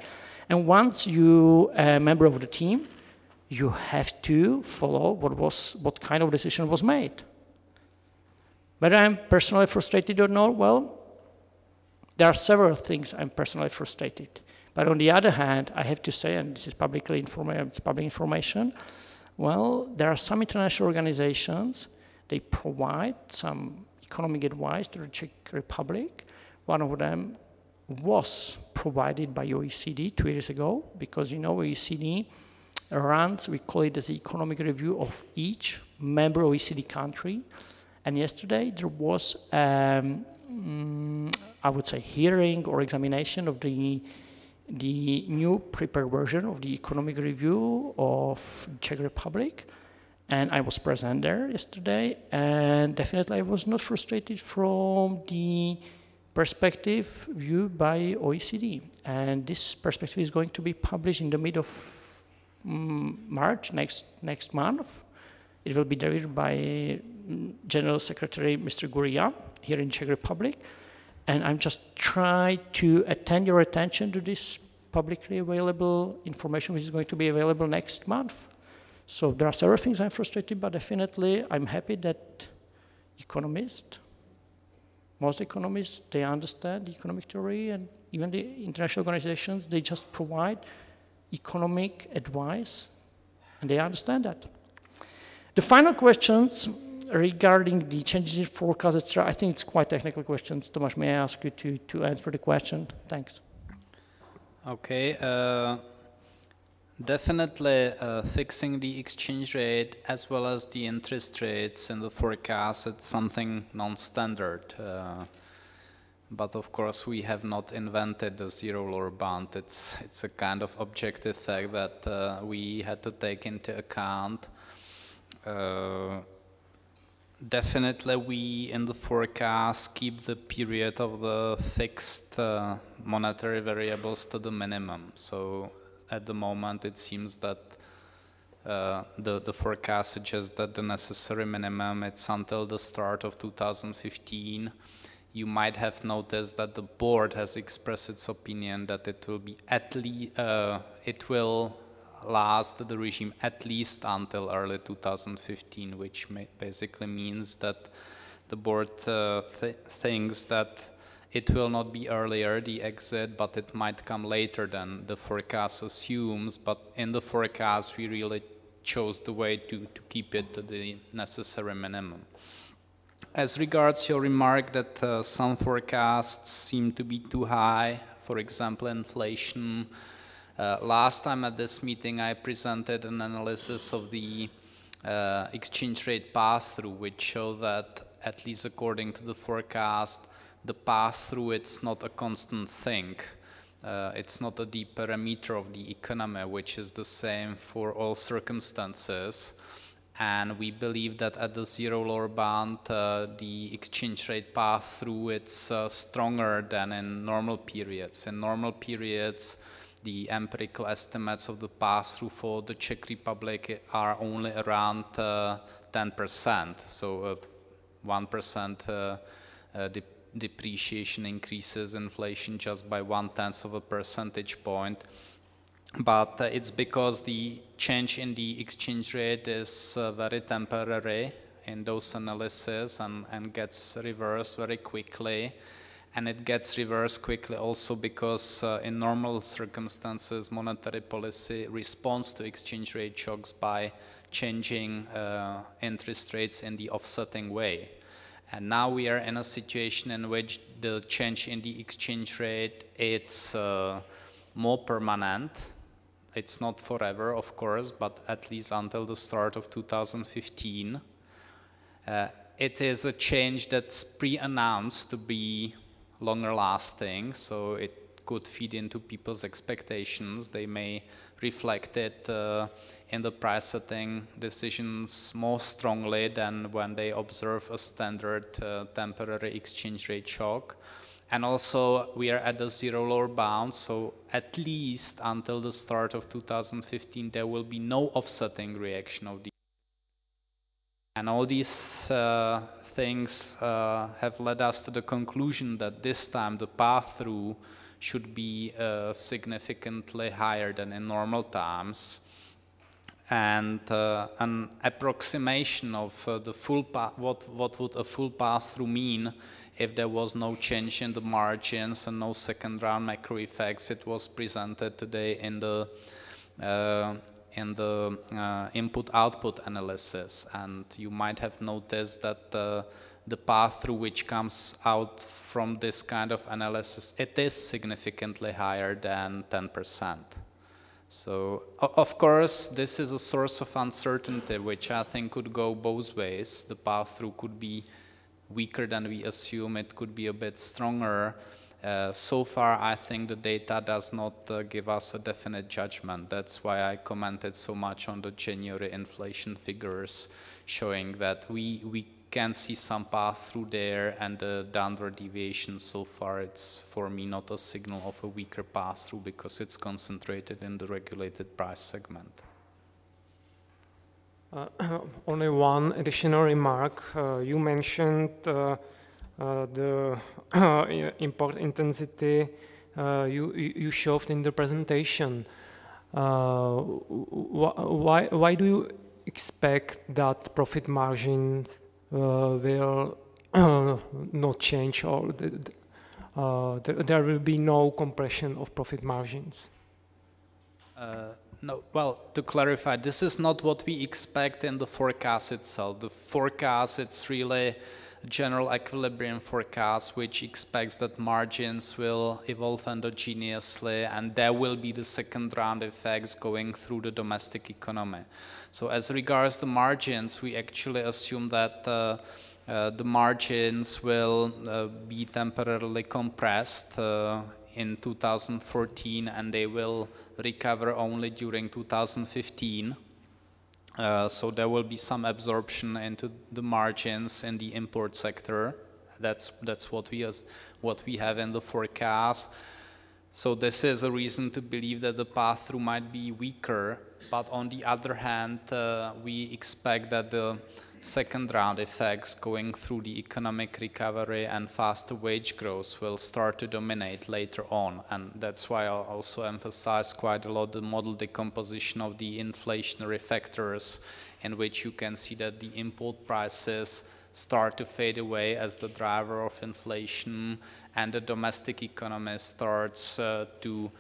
And once you are a member of the team, you have to follow what kind of decision was made. Whether I'm personally frustrated or not, well, there are several things I'm personally frustrated. But on the other hand, I have to say, and this is public information, well, there are some international organizations, they provide some economic advice to the Czech Republic. One of them was provided by OECD 2 years ago, because OECD runs, we call it as the economic review of each member OECD country. And yesterday there was, I would say, hearing or examination of the new prepared version of the economic review of Czech Republic. And I was present there yesterday, and definitely I was not frustrated from the perspective viewed by OECD. And this perspective is going to be published in the mid of March next month. It will be delivered by General Secretary Mr. Guria here in Czech Republic. And I'm just trying to attend your attention to this publicly available information, which is going to be available next month. So there are several things I'm frustrated, but definitely I'm happy that most economists, they understand the economic theory, and even the international organizations, they just provide economic advice, and they understand that. The final questions regarding the changes in forecast, etc., I think it's quite technical questions. Tomáš, may I ask you to answer the question? Thanks. Okay. Definitely fixing the exchange rate as well as the interest rates in the forecast, it's something non-standard. But of course we have not invented the zero lower bound. It's a kind of objective fact that we had to take into account. Definitely we in the forecast keep the period of the fixed monetary variables to the minimum. So at the moment, it seems that the forecast suggests that the necessary minimum, it's until the start of 2015. You might have noticed that the board has expressed its opinion that it will be it will last the regime at least until early 2015, which basically means that the board thinks that it will not be earlier, the exit, but it might come later than the forecast assumes. But in the forecast, we really chose the way to keep it to the necessary minimum. As regards your remark that some forecasts seem to be too high, for example, inflation, last time at this meeting, I presented an analysis of the exchange rate pass-through, which showed that, at least according to the forecast, the pass-through, it's not a constant thing. It's not a deep parameter of the economy, which is the same for all circumstances. And we believe that at the zero lower bound, the exchange rate pass-through, it's stronger than in normal periods. In normal periods, the empirical estimates of the pass-through for the Czech Republic are only around 10%. So 1% depreciation increases inflation just by 0.1 of a percentage point. But it's because the change in the exchange rate is very temporary in those analyses and gets reversed very quickly. And it gets reversed quickly also because in normal circumstances, monetary policy responds to exchange rate shocks by changing interest rates in the offsetting way. And now we are in a situation in which the change in the exchange rate, it's more permanent. It's not forever, of course, but at least until the start of 2015. It is a change that's pre-announced to be longer lasting, so it could feed into people's expectations. They may reflect it in the price setting decisions more strongly than when they observe a standard temporary exchange rate shock. And also we are at the zero lower bound, so at least until the start of 2015 there will be no offsetting reaction of the. And all these things have led us to the conclusion that this time the pass-through should be significantly higher than in normal times. And an approximation of the full what would a full pass-through mean if there was no change in the margins and no second round macro effects. It was presented today in the input-output analysis, and you might have noticed that the path-through which comes out from this kind of analysis, it is significantly higher than 10%. So, of course, this is a source of uncertainty, which I think could go both ways. The path-through could be weaker than we assume, it could be a bit stronger. So far, I think the data does not give us a definite judgment. That's why I commented so much on the January inflation figures, showing that we can see some pass-through there, and the downward deviation so far, it's for me not a signal of a weaker pass-through because it's concentrated in the regulated price segment. Only one additional remark. You mentioned the import intensity you showed in the presentation. Why do you expect that profit margins will not change, or there will be no compression of profit margins? No, well, to clarify, this is not what we expect in the forecast itself. The forecast, it's really a general equilibrium forecast, which expects that margins will evolve endogenously, and there will be the second round effects going through the domestic economy. So as regards the margins, we actually assume that the margins will be temporarily compressed in 2014, and they will recover only during 2015. So there will be some absorption into the margins in the import sector. That's what we have in the forecast. So this is a reason to believe that the pass-through might be weaker. But on the other hand, we expect that the second round effects going through the economic recovery and faster wage growth will start to dominate later on. And that's why I'll also emphasize quite a lot the model decomposition of the inflationary factors, in which you can see that the import prices start to fade away as the driver of inflation, and the domestic economy starts to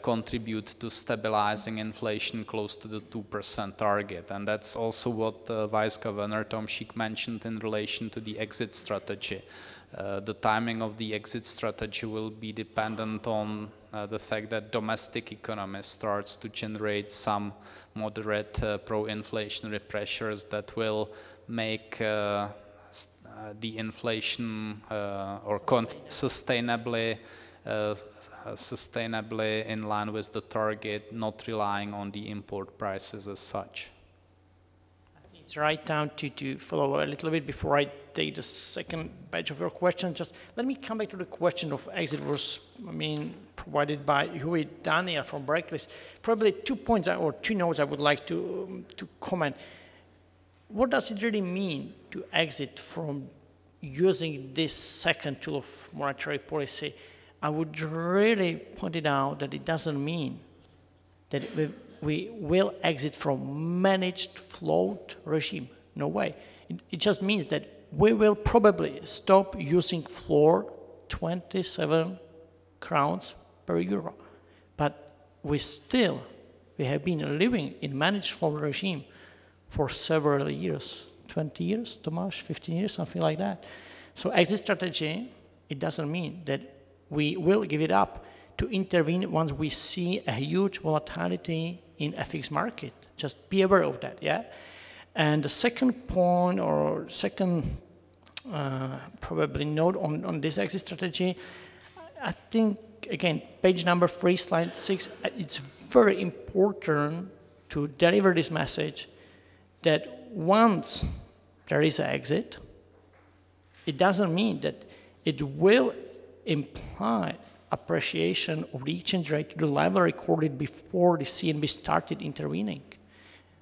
contribute to stabilizing inflation close to the 2% target. And that's also what Vice Governor Tomšík mentioned in relation to the exit strategy. The timing of the exit strategy will be dependent on the fact that domestic economy starts to generate some moderate pro-inflationary pressures that will make the inflation sustainably in line with the target, not relying on the import prices as such. I think it's right time to follow a little bit before I take the second batch of your questions. Just let me come back to the question of exit was, provided by Huey Daniel from Barclays. Probably 2 points or 2 notes I would like to comment. What does it really mean to exit from using this second tool of monetary policy? I would really point it out that it doesn't mean that we will exit from managed float regime. No way. It just means that we will probably stop using floor 27 crowns per euro. But we have been living in managed float regime for several years, 20 years, Tomáš, 15 years, something like that. So exit strategy, it doesn't mean that we will give it up to intervene once we see a huge volatility in FX market. Just be aware of that, yeah? And the second point, or second probably note on this exit strategy, I think, again, page number 3, slide 6, it's very important to deliver this message that once there is an exit, it doesn't mean that it will imply appreciation of the exchange rate to the level recorded before the CNB started intervening.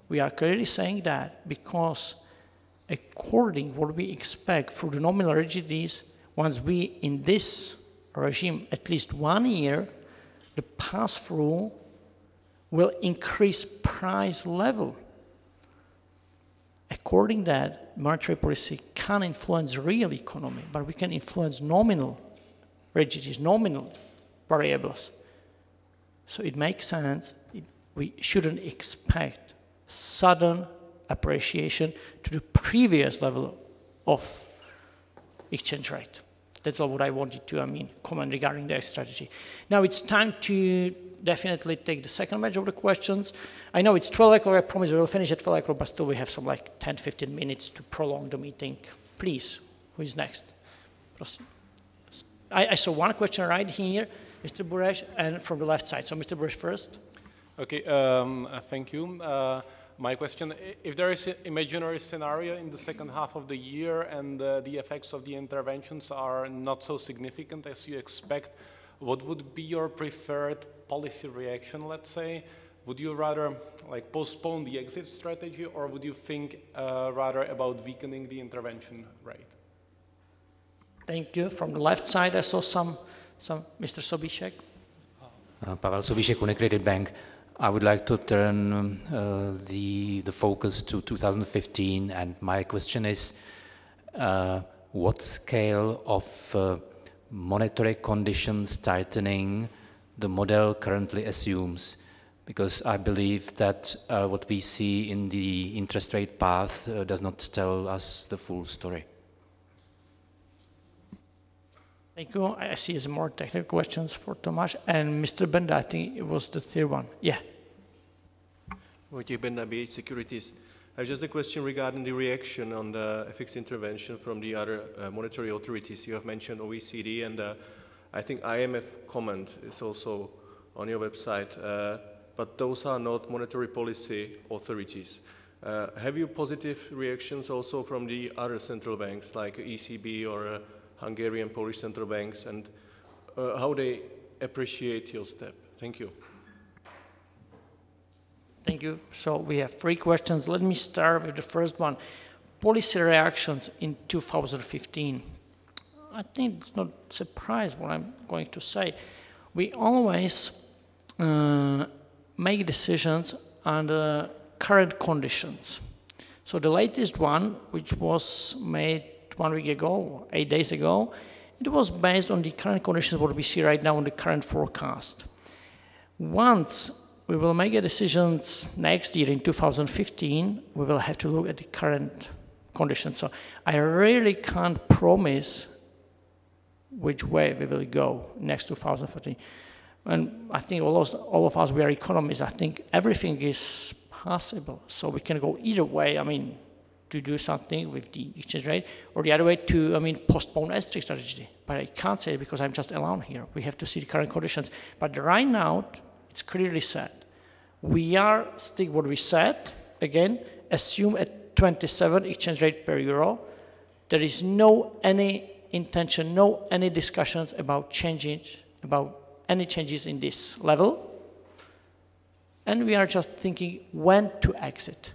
We are clearly saying that because according what we expect for the nominal rigidities, once we, in this regime, at least 1 year, the pass-through will increase price level. According to that, monetary policy can influence real economy, but we can influence nominal rigidities, nominal variables. So it makes sense. We shouldn't expect sudden appreciation to the previous level of exchange rate. That's all what I wanted to comment regarding the strategy. Now it's time to definitely take the second batch of the questions. I know it's 12 o'clock, I promise we will finish at 12 o'clock, but still we have some 10-15 minutes to prolong the meeting. Please, who is next? I saw one question right here, Mr. Bureš, and from the left side. So Mr. Bureš first. Okay, thank you. My question, if there is an imaginary scenario in the second half of the year and the effects of the interventions are not so significant as you expect, what would be your preferred policy reaction, let's say? would you rather like postpone the exit strategy, or would you think rather about weakening the intervention rate? Thank you. From the left side, I saw some Mr. Sobíšek. Pavel Sobíšek, Unicredit Bank. I would like to turn the focus to 2015, and my question is, what scale of monetary conditions tightening the model currently assumes? Because I believe that what we see in the interest rate path does not tell us the full story. Thank you. I see some more technical questions for Tomáš. And Mr. Benda, I think it was the third one. Yeah. Vojtěch Benda, BH Securities. I have just a question regarding the reaction on the FX intervention from the other monetary authorities. You have mentioned OECD, and I think IMF comment is also on your website, but those are not monetary policy authorities. Have you positive reactions also from the other central banks, like ECB or Hungarian, Polish central banks, and how they appreciate your step? Thank you. Thank you. So we have 3 questions. Let me start with the first one. Policy reactions in 2015. I think it's not a surprise what I'm going to say. We always make decisions under current conditions. So the latest one, which was made 1 week ago, 8 days ago, it was based on the current conditions, what we see right now in the current forecast. Once we will make a decisions next year in 2015, we will have to look at the current conditions. So I really can't promise which way we will go next 2015. And I think all of us, we are economists, I think everything is possible. So we can go either way, I mean, to do something with the exchange rate, or the other way to, I mean, postpone a strict strategy. But I can't say it because I'm just alone here. We have to see the current conditions. But right now, it's clearly said. We are stick what we said. Again, assume at 27 exchange rate per euro. There is no any intention, no any discussions about any changes in this level. And we are just thinking when to exit.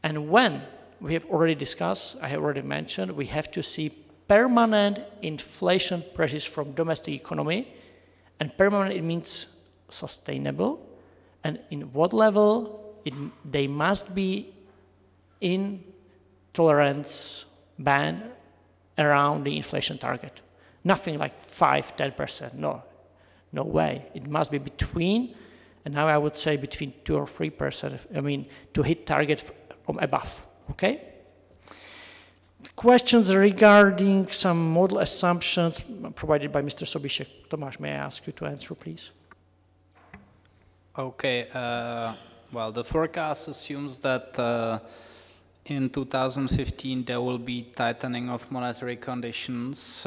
And when, we have already discussed, I have already mentioned, we have to see permanent inflation pressures from domestic economy. And permanent, it means sustainable. And in what level? They must be in tolerance band around the inflation target. Nothing like 5, 10%, no way. It must be between, and now I would say between 2 or 3%, I mean, to hit target from above, okay? Questions regarding some model assumptions provided by Mr. Sobíšek. Tomáš, may I ask you to answer, please? Okay, well, the forecast assumes that in 2015 there will be tightening of monetary conditions.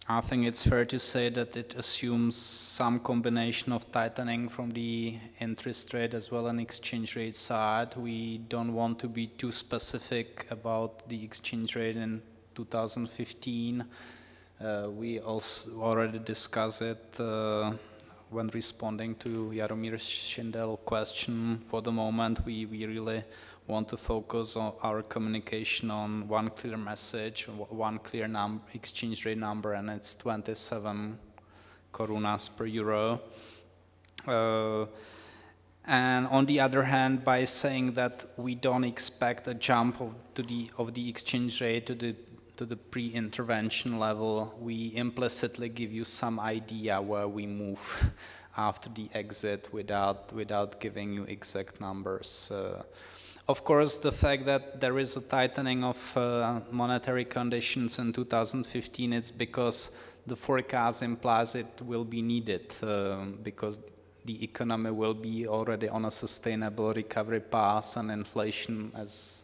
I think it's fair to say that it assumes some combination of tightening from the interest rate as well as exchange rate side. We don't want to be too specific about the exchange rate in 2015. We also already discussed it when responding to Jaromír Šindel's question. For the moment, we really want to focus on our communication on one clear message, one clear exchange rate number, and it's 27 korunas per euro. And on the other hand, by saying that we don't expect a jump of the exchange rate to the pre-intervention level, we implicitly give you some idea where we move after the exit without giving you exact numbers. Of course, the fact that there is a tightening of monetary conditions in 2015, it's because the forecast implies it will be needed because the economy will be already on a sustainable recovery path, and inflation, as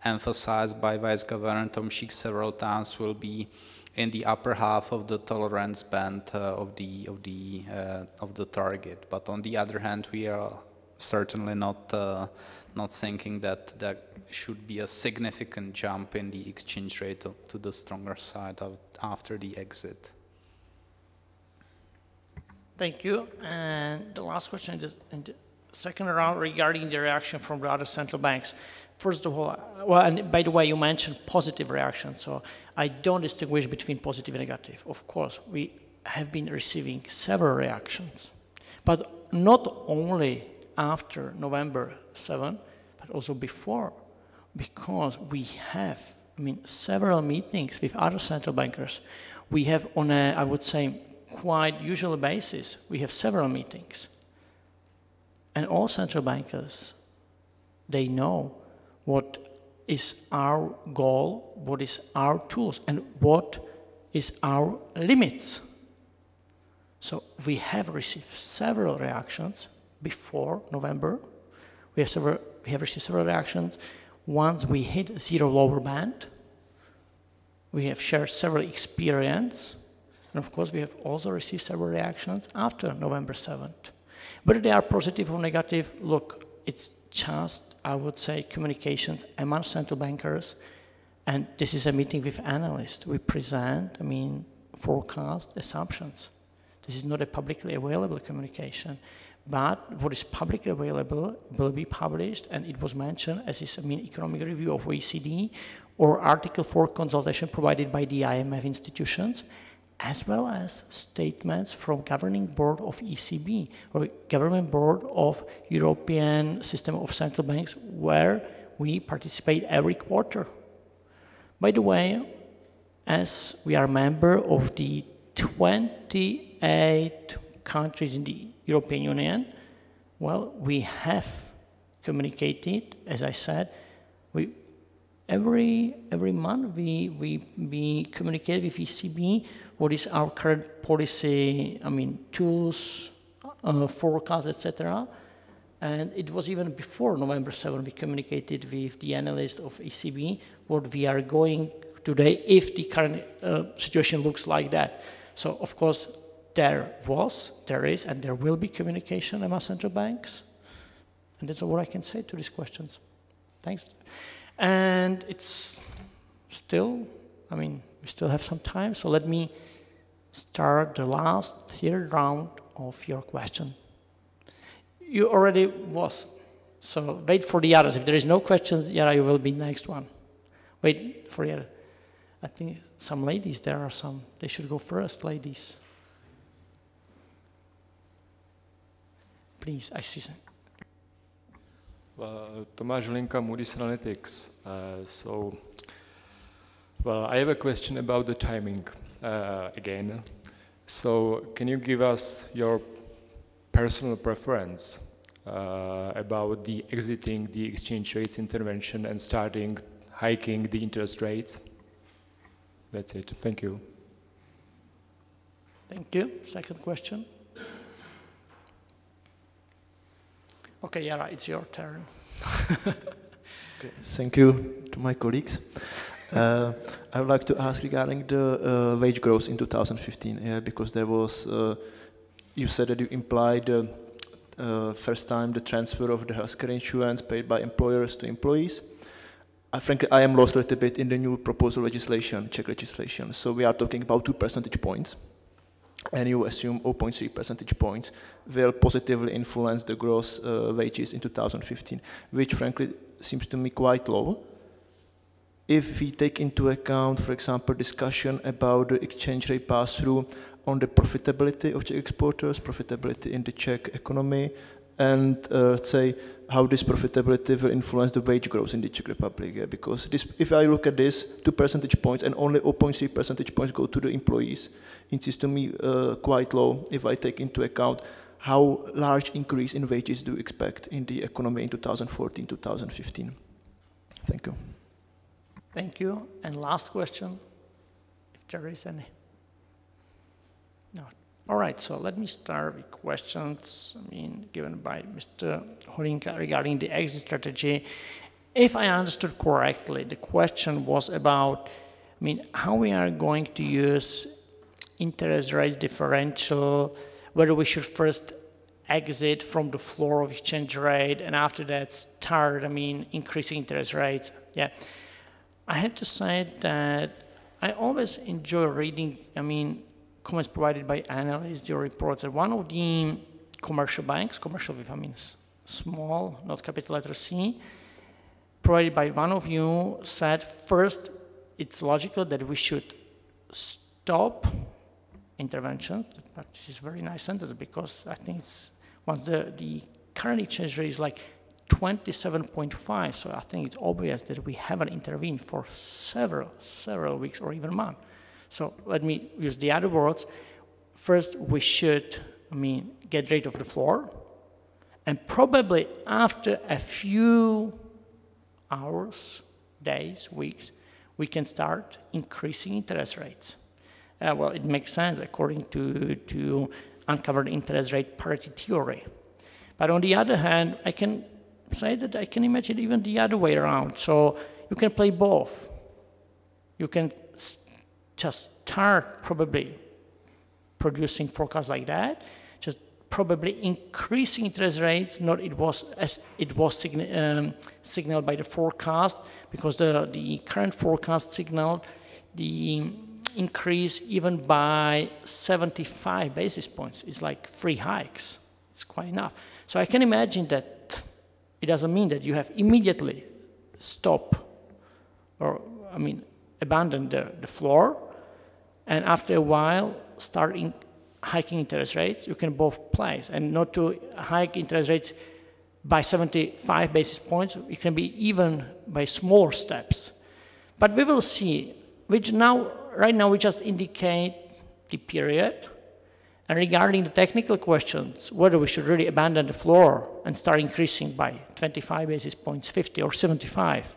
emphasized by Vice Governor Tomšík several times, will be in the upper half of the tolerance band of the target. But on the other hand, we are certainly not thinking that there should be a significant jump in the exchange rate to the stronger side after the exit. Thank you. And the last question second round regarding the reaction from the other central banks. First of all, well, and by the way, you mentioned positive reaction, so I don't distinguish between positive and negative. Of course, we have been receiving several reactions, but not only after November 7, but also before, because we have, I mean, several meetings with other central bankers. We have on a, I would say, quite usual basis, we have several meetings. And all central bankers, they know what is our goal, what is our tools, and what is our limits. So we have received several reactions before November. We have received several reactions. Once we hit zero lower band, we have shared several experience, and of course we have also received several reactions after November 7th. Whether they are positive or negative, look, it's just, I would say, communications among central bankers, and this is a meeting with analysts. We present, I mean, forecast assumptions. This is not a publicly available communication, but what is publicly available will be published, and it was mentioned as is, I mean, economic review of OECD or Article 4 consultation provided by the IMF institutions, as well as statements from governing board of ECB or government board of European system of central banks, where we participate every quarter. By the way, as we are a member of the 28 countries in the European Union, well, we have communicated, as I said, every month we communicate with ECB what is our current policy, I mean, tools, forecast, etc. And it was even before November 7, we communicated with the analyst of ECB what we are going today if the current situation looks like that. So, of course, there is, and there will be communication among central banks. And that's all I can say to these questions. Thanks. And it's still, I mean, we still have some time, so let me start the last third round of your question. You already was, so wait for the others. If there is no questions, yeah, you will be next one. Wait for the other. I think some ladies, there are some, they should go first, ladies. Please, I see some. Well, Tomáš Hlinka, Moody's Analytics. Well, I have a question about the timing again. So, can you give us your personal preference about the exiting the exchange rates intervention and starting hiking the interest rates? That's it. Thank you. Thank you. Second question. Okay, Yara, it's your turn. Okay, thank you to my colleagues. I would like to ask regarding the wage growth in 2015, because there was, you said that you implied first time the transfer of the healthcare insurance paid by employers to employees. Frankly, I am lost a little bit in the new proposal legislation, Czech legislation. So we are talking about 2 percentage points, and you assume 0.3 percentage points will positively influence the gross wages in 2015, which frankly seems to me quite low. If we take into account, for example, discussion about the exchange rate pass-through on the profitability of Czech exporters, profitability in the Czech economy, and let's say how this profitability will influence the wage growth in the Czech Republic. Yeah? Because this, if I look at this, 2 percentage points and only 0.3 percentage points go to the employees, it seems to me quite low if I take into account how large increase in wages do you expect in the economy in 2014, 2015. Thank you. Thank you. And last question, if there is any. No. All right, so let me start with questions, given by Mr. Hlinka regarding the exit strategy. If I understood correctly, the question was about, how we are going to use interest rates differential, whether we should first exit from the floor of exchange rate and after that start, increasing interest rates. Yeah. I have to say that I always enjoy reading, comments provided by analysts, your reports. One of the commercial banks, commercial with, small, not capital letter C, provided by one of you, said first, it's logical that we should stop intervention. But this is a very nice sentence because I think it's, once the current exchange rate is like 27.5, so I think it's obvious that we haven't intervened for several weeks or even months. So let me use the other words. First, we should, get rid of the floor, and probably after a few hours, days, weeks, we can start increasing interest rates. Well, it makes sense according to uncovered interest rate parity theory. But on the other hand, I can say that I can imagine even the other way around. So you can play both. You can just start probably producing forecasts like that, just probably increasing interest rates, not it was as it was signaled by the forecast, because the current forecast signaled the increase even by 75 basis points. It's like 3 hikes. It's quite enough. So I can imagine that it doesn't mean that you have immediately stop or, abandon the floor, and after a while start hiking interest rates. You can both place, and not to hike interest rates by 75 basis points. It can be even by smaller steps. But we will see, which right now we just indicate the period. And regarding the technical questions, whether we should really abandon the floor and start increasing by 25 basis points, 50 or 75,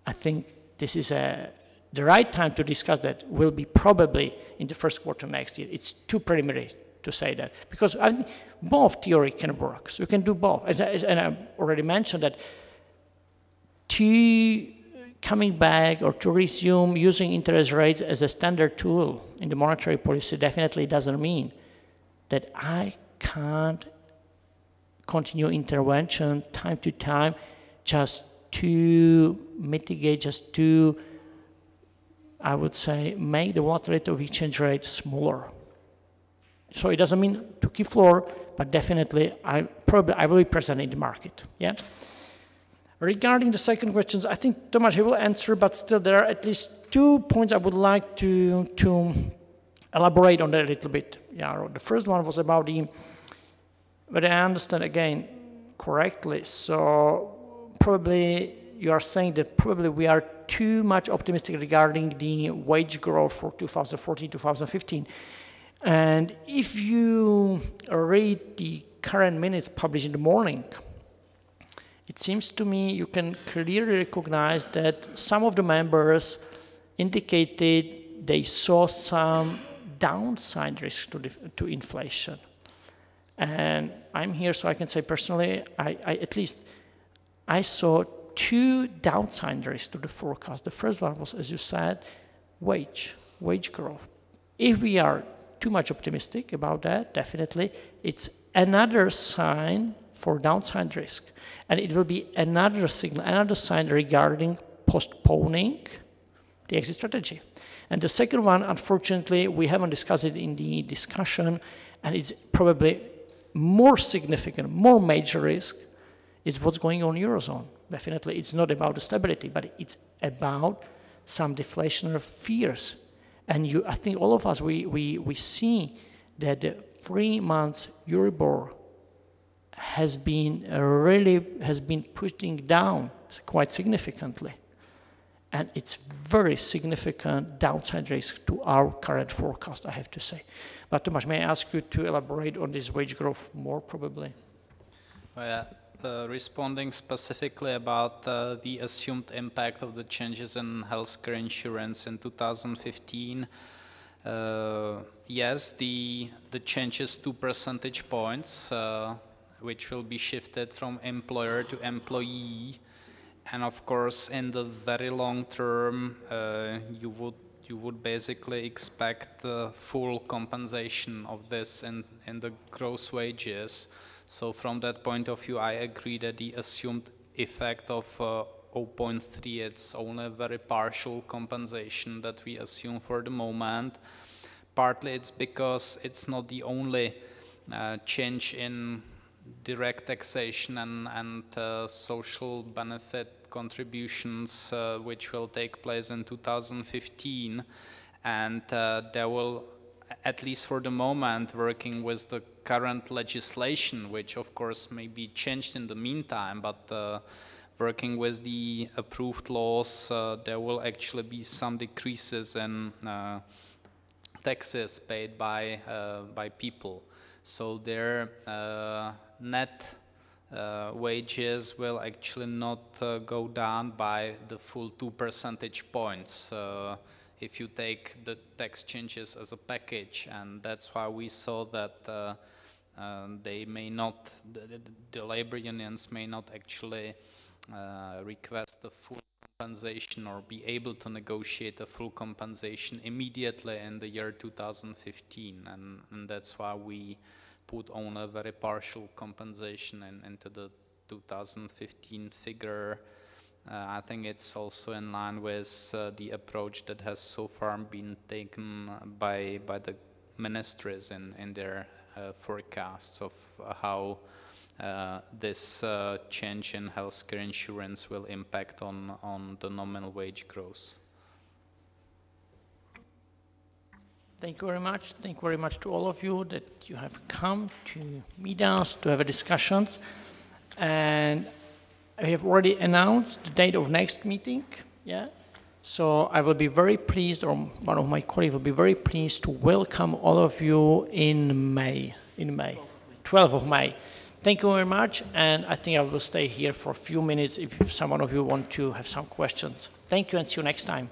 I think this is the right time to discuss that will be probably in the first quarter next year. It's too preliminary to say that, because I think both theory can work. So you can do both. And I already mentioned that coming back or to resume using interest rates as a standard tool in the monetary policy definitely doesn't mean that I can't continue intervention time to time just to mitigate, just to, I would say, make the volatility of exchange rate smaller. So it doesn't mean to keep floor, but definitely I will be present in the market. Yeah. Regarding the second questions, I think Tomáš will answer, but still there are at least 2 points I would like to elaborate on that a little bit. Yeah, the first one was about but I understand again correctly. So probably you are saying that probably we are too much optimistic regarding the wage growth for 2014-2015. And if you read the current minutes published in the morning, it seems to me you can clearly recognize that some of the members indicated they saw some downside risk to inflation. And I'm here so I can say personally, I saw 2 downside risks to the forecast. The first one was, as you said, wage growth. If we are too much optimistic about that, definitely, it's another sign for downside risk. And it will be another signal, another sign regarding postponing the exit strategy. And the second one, unfortunately, we haven't discussed it in the discussion, and it's probably more significant, more major risk, is what's going on in the Eurozone. Definitely, it's not about the stability, but it's about some deflationary fears. And I think all of us, we see that the 3 months Euribor has been pushing down quite significantly. And it's very significant downside risk to our current forecast, I have to say. But Tomáš, may I ask you to elaborate on this wage growth more, probably? Responding specifically about the assumed impact of the changes in healthcare insurance in 2015, yes, the changes 2 percentage points, which will be shifted from employer to employee. And of course, in the very long term, you would basically expect the full compensation of this in the gross wages. So from that point of view, I agree that the assumed effect of 0.3, it's only a very partial compensation that we assume for the moment. Partly it's because it's not the only change in direct taxation and social benefit contributions, which will take place in 2015, and there will, at least for the moment, working with the current legislation, which of course may be changed in the meantime, but working with the approved laws, there will actually be some decreases in taxes paid by people. So their net wages will actually not go down by the full 2 percentage points if you take the tax changes as a package, and that's why we saw that they may not, the labor unions may not actually request a full compensation or be able to negotiate a full compensation immediately in the year 2015, and that's why we put on a very partial compensation into the 2015 figure. I think it's also in line with the approach that has so far been taken by the ministries in their forecasts of how this change in healthcare insurance will impact on the nominal wage growth. Thank you very much. Thank you very much to all of you that you have come to meet us, to have a discussions. And I have already announced the date of next meeting. Yeah. So I will be very pleased, or one of my colleagues will be very pleased to welcome all of you in May. 12th of May. Thank you very much, and I think I will stay here for a few minutes if some of you want to have some questions. Thank you, and see you next time.